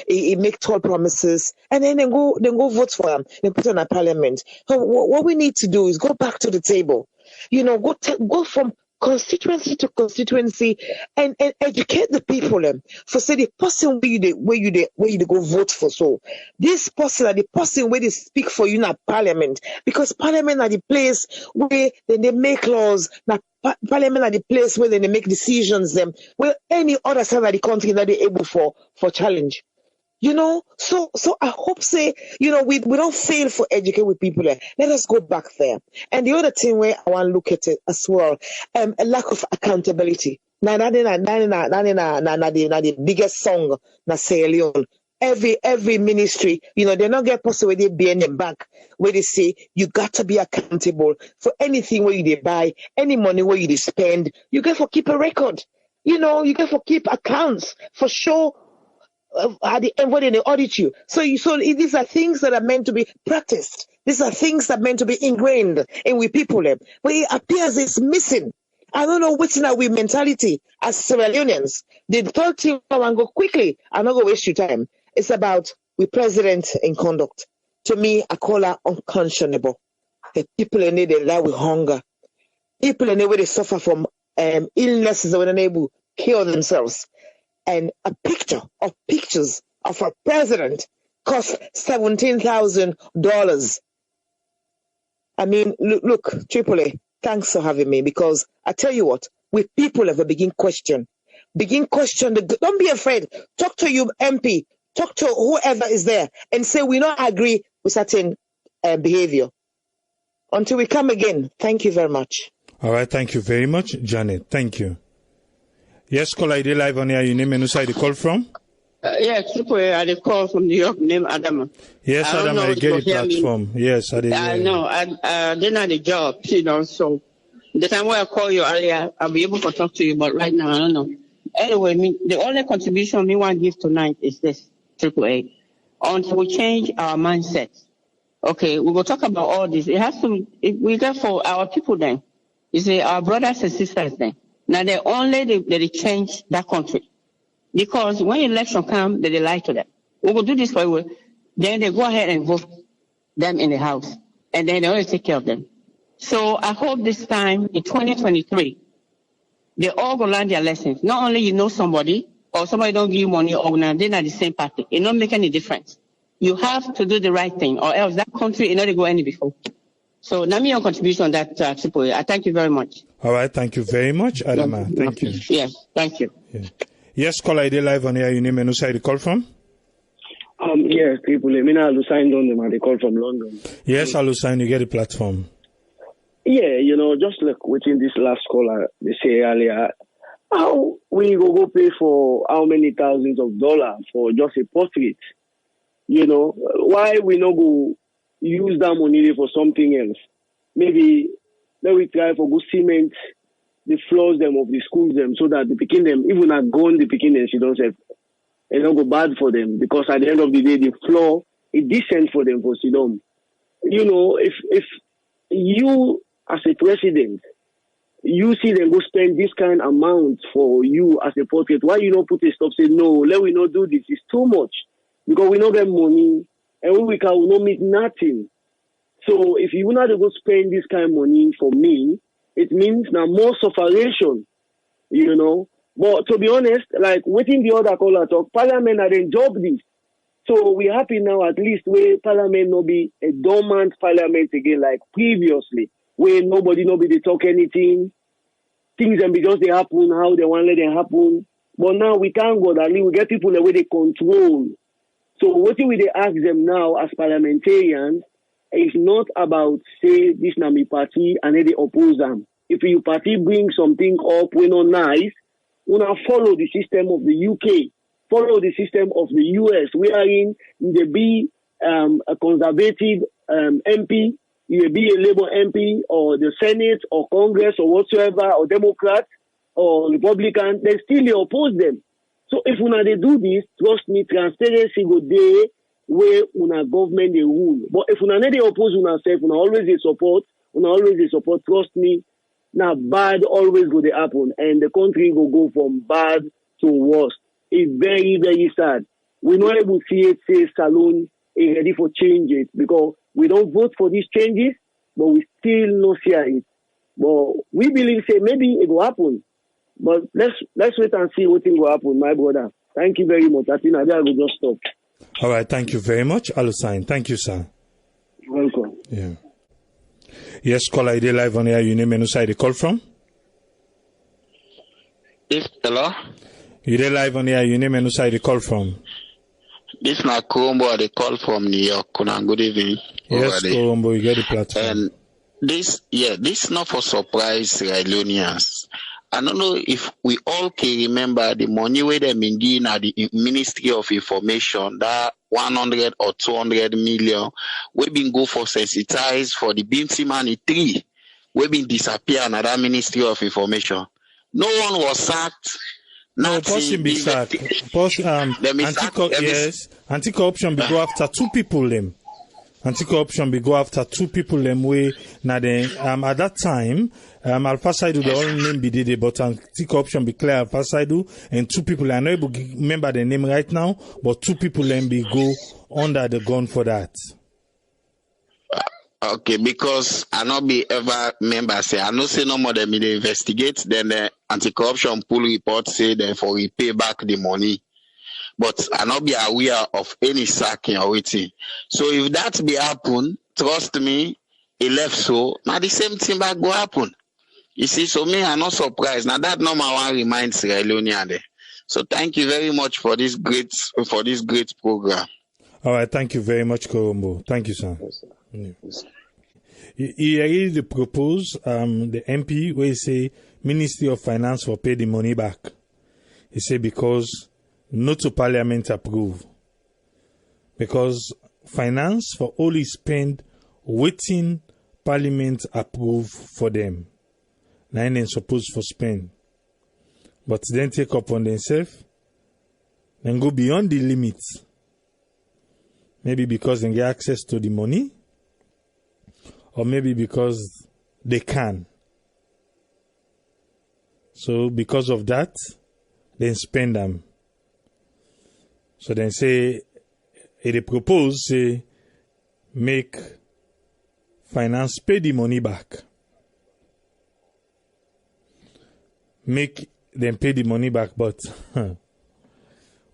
he make tall promises, and then go vote for them, then put on a parliament. So what we need to do is go back to the table. You know, go from constituency to constituency and educate the people for say the person where you go vote for. So this person are the person where they speak for you in a parliament, because parliament are the place where they make laws. Now parliament are the place where they make decisions where any other side of the country that they're able for challenge. You know, so I hope say, you know, we don't fail for educate with people there. Let us go back there. And the other thing where I want to look at it as well, a lack of accountability. Now the biggest song na Sierra Leone. Every ministry, you know, they not get possible where they be in them back, where they say you got to be accountable for anything where you buy, any money where you spend. You got to keep a record. You know, you got to keep accounts for sure. At the end when they audit you. So these are things that are meant to be practiced. These are things that are meant to be ingrained in we people. But it appears it's missing. I don't know what's in our mentality as Sierra Leoneans. The third thing I want to go quickly. I'm not going to waste your time. It's about we president in conduct. To me, I call her unconscionable. The people in there, they die with hunger. People in there where they suffer from illnesses that were unable to kill themselves. And a picture of pictures of a president cost $17,000. I mean, look, AAA, thanks for having me, because I tell you what, we people have a begin question. Don't be afraid. Talk to your MP, talk to whoever is there and say we don't agree with certain behavior. Until we come again, thank you very much. All right, thank you very much, Janet. Thank you. Yes, call ID live on here. Your name and who side you call from? Yes, I call from New York, name Adam. Yes, Adam, I get the platform. Yes, I did. I know. I didn't have a job, you know, so the time where I call you earlier, I'll be able to talk to you, but right now, I don't know. Anyway, the only contribution we want to give tonight is this, AAA. Until we change our mindset. Okay, we will talk about all this. It has to, we got for our people then. You see, our brothers and sisters then. Now they change that country. Because when election comes, they lie to them. We will do this for you. Then they go ahead and vote them in the house. And then they only take care of them. So I hope this time in 2023, they all go learn their lessons. Not only you know somebody, or somebody don't give you money, or they're not the same party. It don't make any difference. You have to do the right thing, or else that country is not go any before. So, now me your contribution on that Triple A. I thank you very much. All right, thank you very much, Adama. Thank you. Yes, thank you. Yeah. Yes, caller ID live on air. Your name and who side you call from? Yes, people. I mean, I'll sign on them. They call from London. Yes, I'll sign. You get the platform. Yeah, just like within this last caller, they say earlier, how we go pay for how many thousands of dollars for just a portrait? Why we not go use that money for something else? Maybe we try for good cement the floors them of the schools them so that the picking them, even at gone the picking them, she don't say it don't go bad for them, because at the end of the day the floor is decent for them for Sidom. If you as a president, you see them go spend this kind of amount for you as a portrait, why you not put a stop, say no, let we not do this, it's too much, because we not get money and when we can we not make nothing. So if you not go spend this kind of money for me, it means now more sufferation, But to be honest, like within the other caller talk, Parliament had job this. So we're happy now at least where Parliament no be a dormant Parliament again like previously, where nobody they talk anything, things and because they happen how they want to let them happen. But now we thank God at least we get people the way they control. So what we they ask them now as parliamentarians is not about say this na me party and then they oppose them. If your party brings something up we not nice, we now follow the system of the UK, follow the system of the US. We are in the be a conservative MP, you may be a Labour MP or the Senate or Congress or whatsoever, or Democrat or Republican, they still oppose them. So if una they do this, trust me, transparency go there where una government they rule. But if una they oppose una self, una always they support, trust me, now bad always go to happen and the country will go from bad to worse. It's very, very sad. We're not able to see it, say Salon is ready for changes because we don't vote for these changes, but we still not see it. But we believe, say, maybe it will happen. But let's wait and see what will happen, my brother. Thank you very much. I think I will just stop. All right, thank you very much, Alusign. Thank you, sir. You're welcome. Yeah. Yes, caller ID live on air. Your name and who side you call from? Yes, hello? You there live on air. Your name and who side you call from? This na Colombo, they call from New York. Good evening. Yes, Colombo, you get the platform. And this not for surprise Leonians. I don't know if we all can remember the money where they been given at the Ministry of Information, that 100 or 200 million, we been go for sensitize for the Binti Money 3, we been disappear in that Ministry of Information. No one was sacked. No, person be sacked. Anti-corruption be go after two people them. Anti-corruption be go after two people them way. Now then, at that time, Alpha Saidu the only name be did, but anti-corruption be clear Alpha Saidu and two people. I know able to remember the name right now, but two people them be go under the gun for that. Okay, because I not be ever member say I know say no more than me they investigate, then the anti-corruption pool report say therefore we pay back the money. But I not be aware of any sacking or waiting. So if that be happen, trust me, it left so now the same thing back go happen. You see, so me I'm not surprised. Now that number one reminds Leone there. So thank you very much for this great program. All right, thank you very much, Colombo. Thank you, sir. Yes. He propose the MP where he say Ministry of Finance will pay the money back. He say because not to Parliament approve. Because finance for only spend waiting Parliament approve for them. Now they supposed for spend. But then take up on themselves and go beyond the limits. Maybe because they get access to the money, or maybe because they can. So because of that, they spend them. So then say, they propose, say, make finance pay the money back. make them pay the money back, but well,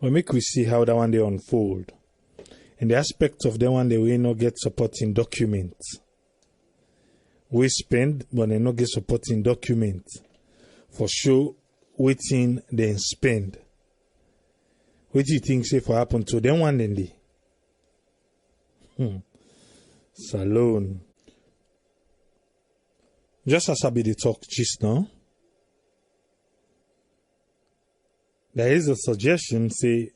make we see how that one they unfold. And the aspect of that one they will not get supporting documents. We spend, but they not get supporting documents. For sure, waiting then spend. What do you think say for happen to them one then they? Salone. Just as I be the talk just now, there is a suggestion say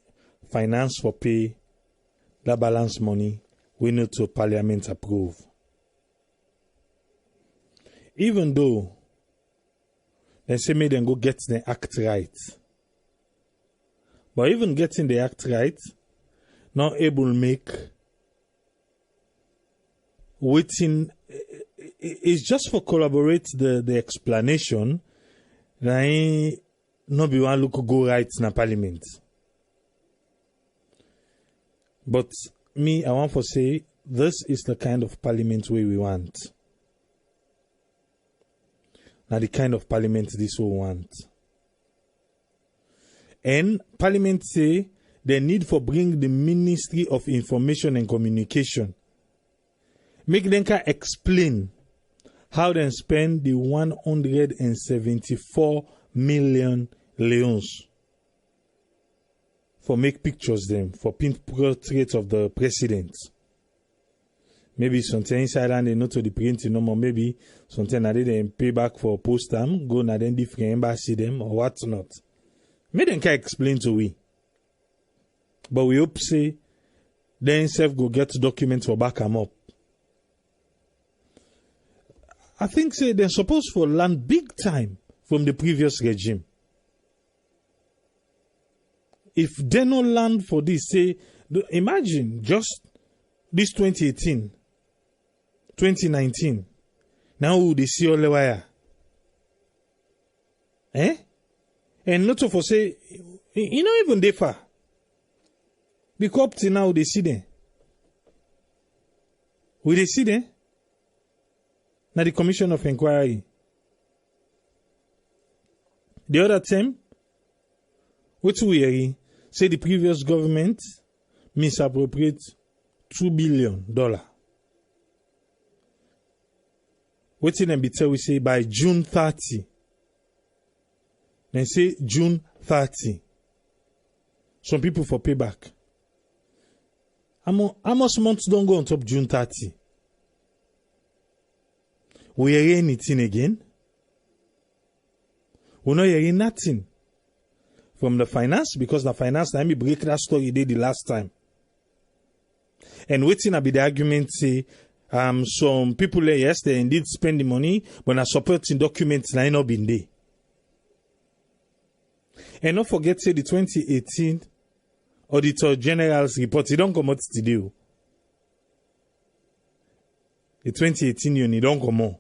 finance for pay that balance money we need to parliament approve. Even though they say make them go get the act right. But even getting the act right, not able to make waiting, it's just for collaborate the explanation that not be one look go right in a parliament. But me, I want to say this is the kind of parliament we want. Now the kind of parliament this we want. And parliament say the need for bring the Ministry of Information and Communication. Make them can explain how they spend the 174 million leons for make pictures them, for paint portraits of the president. Maybe something inside and they not to the printing no more. Maybe something that they pay back for post them, go na then different embassy them or what not. Make them can explain to we. But we hope say then self go get documents for back them up. I think say they're supposed to learn big time from the previous regime. If they no learn for this, say, imagine just this 2018, 2019. Now they see all the wire. And not for say, you know, even they far. Because up to now they see them. Will they see them? Now the Commission of Inquiry. The other time, what we hear, say the previous government misappropriate $2 billion. What in them be tell we say by June 30. Then say June 30. Some people for payback. How much months don't go on top June 30? We hear anything again? We not hearing nothing from the finance, because the finance let me break that story did the last time. And waiting to be the argument say some people yes they indeed spend the money, but not supporting documents line up in there. And don't forget say the 2018 Auditor General's report, it don't come out today. The 2018 unit don't come on.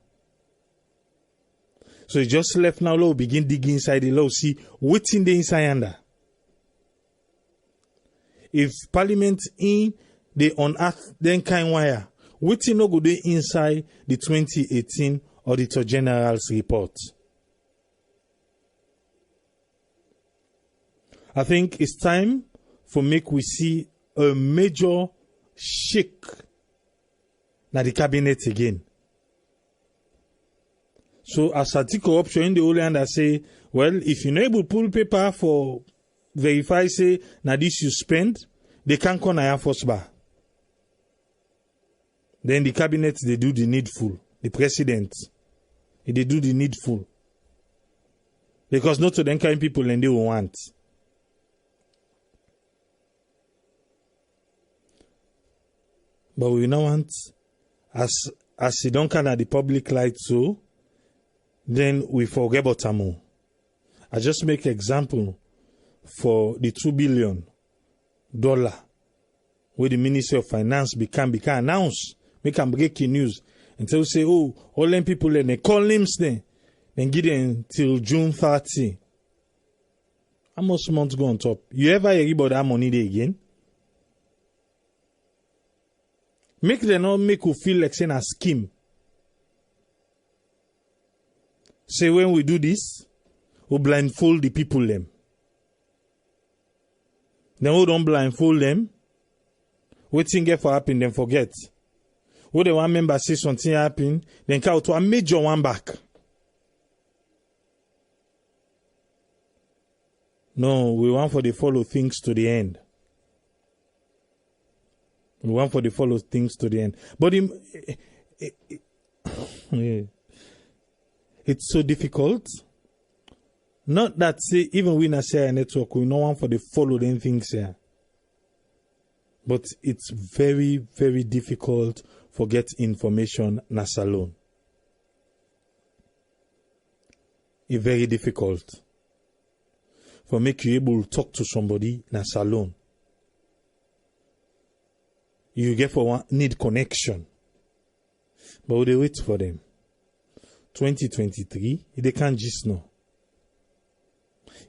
So it just left now, law begin digging inside the law, see what's in the inside under. If Parliament in the unearth then kind wire, what's in no go do inside the 2018 Auditor General's report. I think it's time for make we see a major shake na the cabinet again. So as anti-corruption in the whole land, I say, well, if you're not able to pull paper for verify, say, now this you spend, they can't come Air Force bar. Then the cabinet, they do the needful. The president, they do the needful. Because not to them kind of people and they will want. But we don't want, as you don't come at the public light too, then we forget about them. I just make example for the $2 billion where the Ministry of Finance become announced, make them breaking news. Until say, oh, all them people and they call names then give them till June 30. How much months go on top? You ever hear about that money there again? Make them not make you feel like saying a scheme. Say when we do this, who blindfold the people them. Then who don't blindfold them, waiting get for happen, then forget. Who the one member say something happen, then count to a major one back. No, we want for the follow things to the end. We want for the follow things to the end. But it's so difficult. Not that say even we not share a network, we no want for the follow them things here. But it's very, very difficult for get information na salon. It's very difficult for make you able to talk to somebody na salon. You get for one need connection. But we dey wait for them. 2023, they can't just know.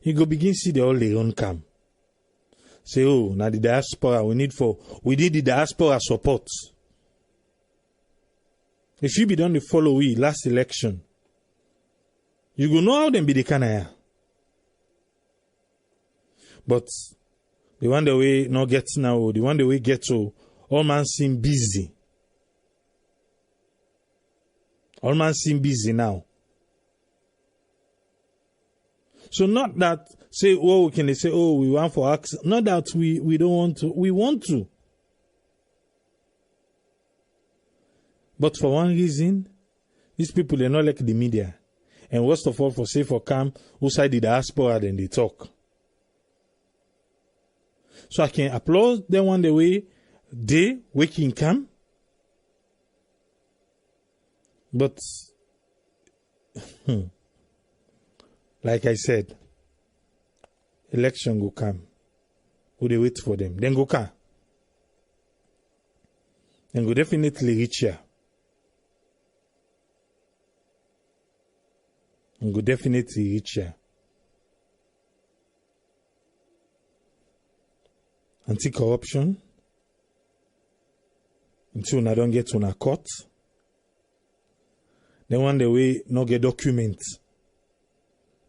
You go begin see the all Leone come. Say, oh, now the diaspora we need the diaspora support. If you be done the follow we last election, you go know how them be the canaya. But the one the way not get now, the one the way get to all man seem busy. All man seem busy now. So not that say, oh, can they say, oh, we want for access. Not that we don't want to. We want to. But for one reason, these people, they're not like the media. And worst of all, for say for come, who side the diaspora, then they talk. So I can applaud them one the way they waking come. But like I said, election go come. Who they wait for them? Then go come. Then go definitely reach here. And go definitely reach here. Anti-corruption. Until I don't get to a court. Then one the way not get documents.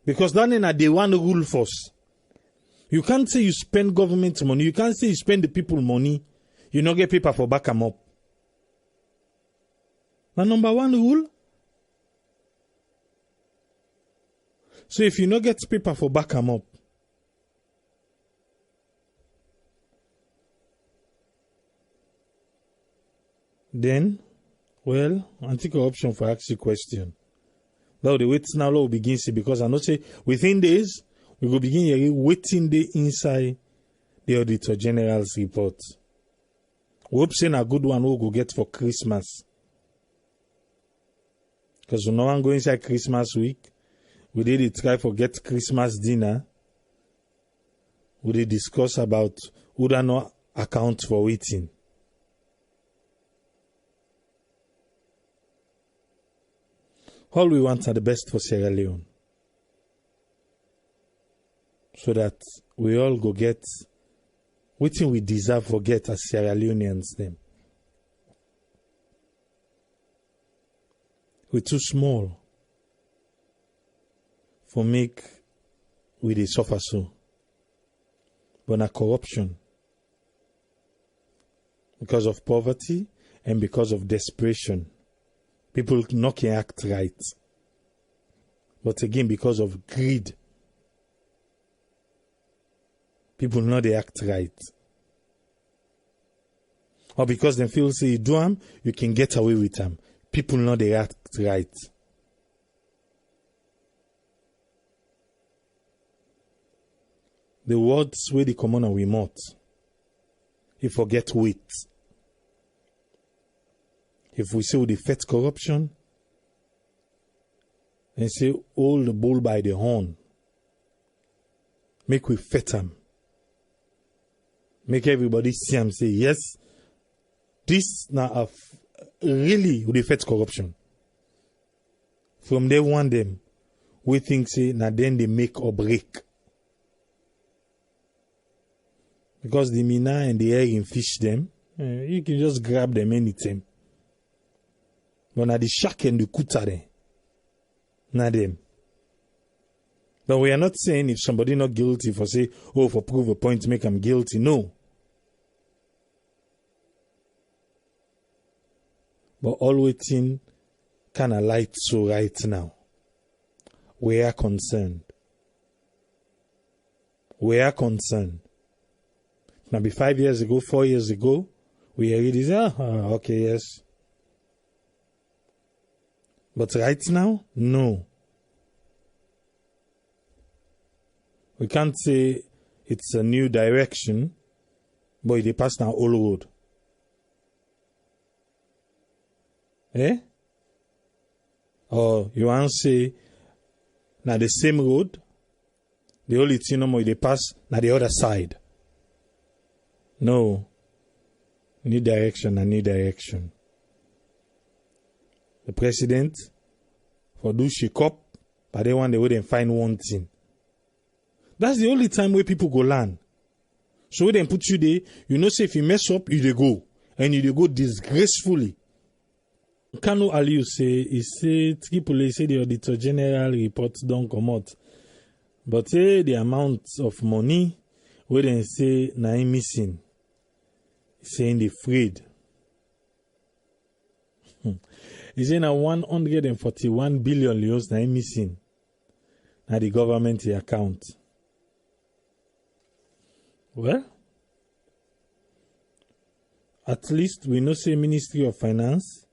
Because that ain't they want to rule first. You can't say you spend government money. You can't say you spend the people money. You not get paper for back them up. Now number one rule. So if you not get paper for back them up, then, well, anti-corruption for ask you question. Now the wait now will begin see because I know say within days we will begin here waiting the inside the Auditor General's report. We hope saying a good one we'll go get for Christmas. Because we no one go inside Christmas week. We did try for get Christmas dinner. We did discuss about who do not account for waiting. All we want are the best for Sierra Leone. So that we all go get what we deserve for get as Sierra Leoneans them. We're too small for make we dey suffer so. But na corruption. Because of poverty and because of desperation. People not can act right. But again, because of greed. People not they act right. Or because they feel say you do them, you can get away with them. People not they act right. The words where the commoner we mouth. You forget weight. If we say we defeat corruption, and say hold the bull by the horn, make we fet them. Make everybody see and say, yes, this now really we defeat corruption. From day one them, we think say now then they make or break. Because the mina and the air in fish them, you can just grab them anytime. But now the shark and the kuta there, not them. But we are not saying if somebody not guilty for say, oh, for prove a point, make them guilty. No. But all waiting kind of light so right now. We are concerned. We are concerned. Maybe 5 years ago, 4 years ago, we already said, okay, yes. But right now, no. We can't say it's a new direction, but they pass now all road. Eh? Or you want to say, now the same road, the only thing no more they pass now the other side. No. New direction and new direction. The president, for do shake up, but they want they wouldn't find one thing. That's the only time where people go learn. So when they put you there, you know, say if you mess up, you they go. And you they go disgracefully. Kanu Aliu say, he say, Tripoli say the Auditor General reports don't come out. But the amount of money, where they say, na him missing. Saying they afraid. He say na 141 billion euros na him missing. Na the government account. Well, at least we know say Ministry of Finance,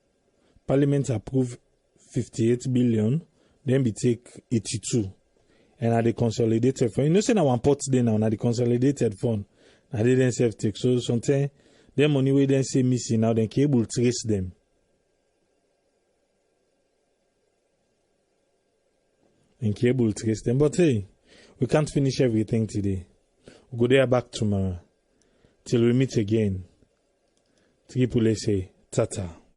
Parliament approve 58 billion, then we take 82. And at the consolidated fund, you know say na one pot there now, na the consolidated fund. Na they then self take. So sometimes them money we then say missing now, then able trace them. And able trace them. But hey, we can't finish everything today. We'll go there back tomorrow. Till we meet again. Tripoli say, tata.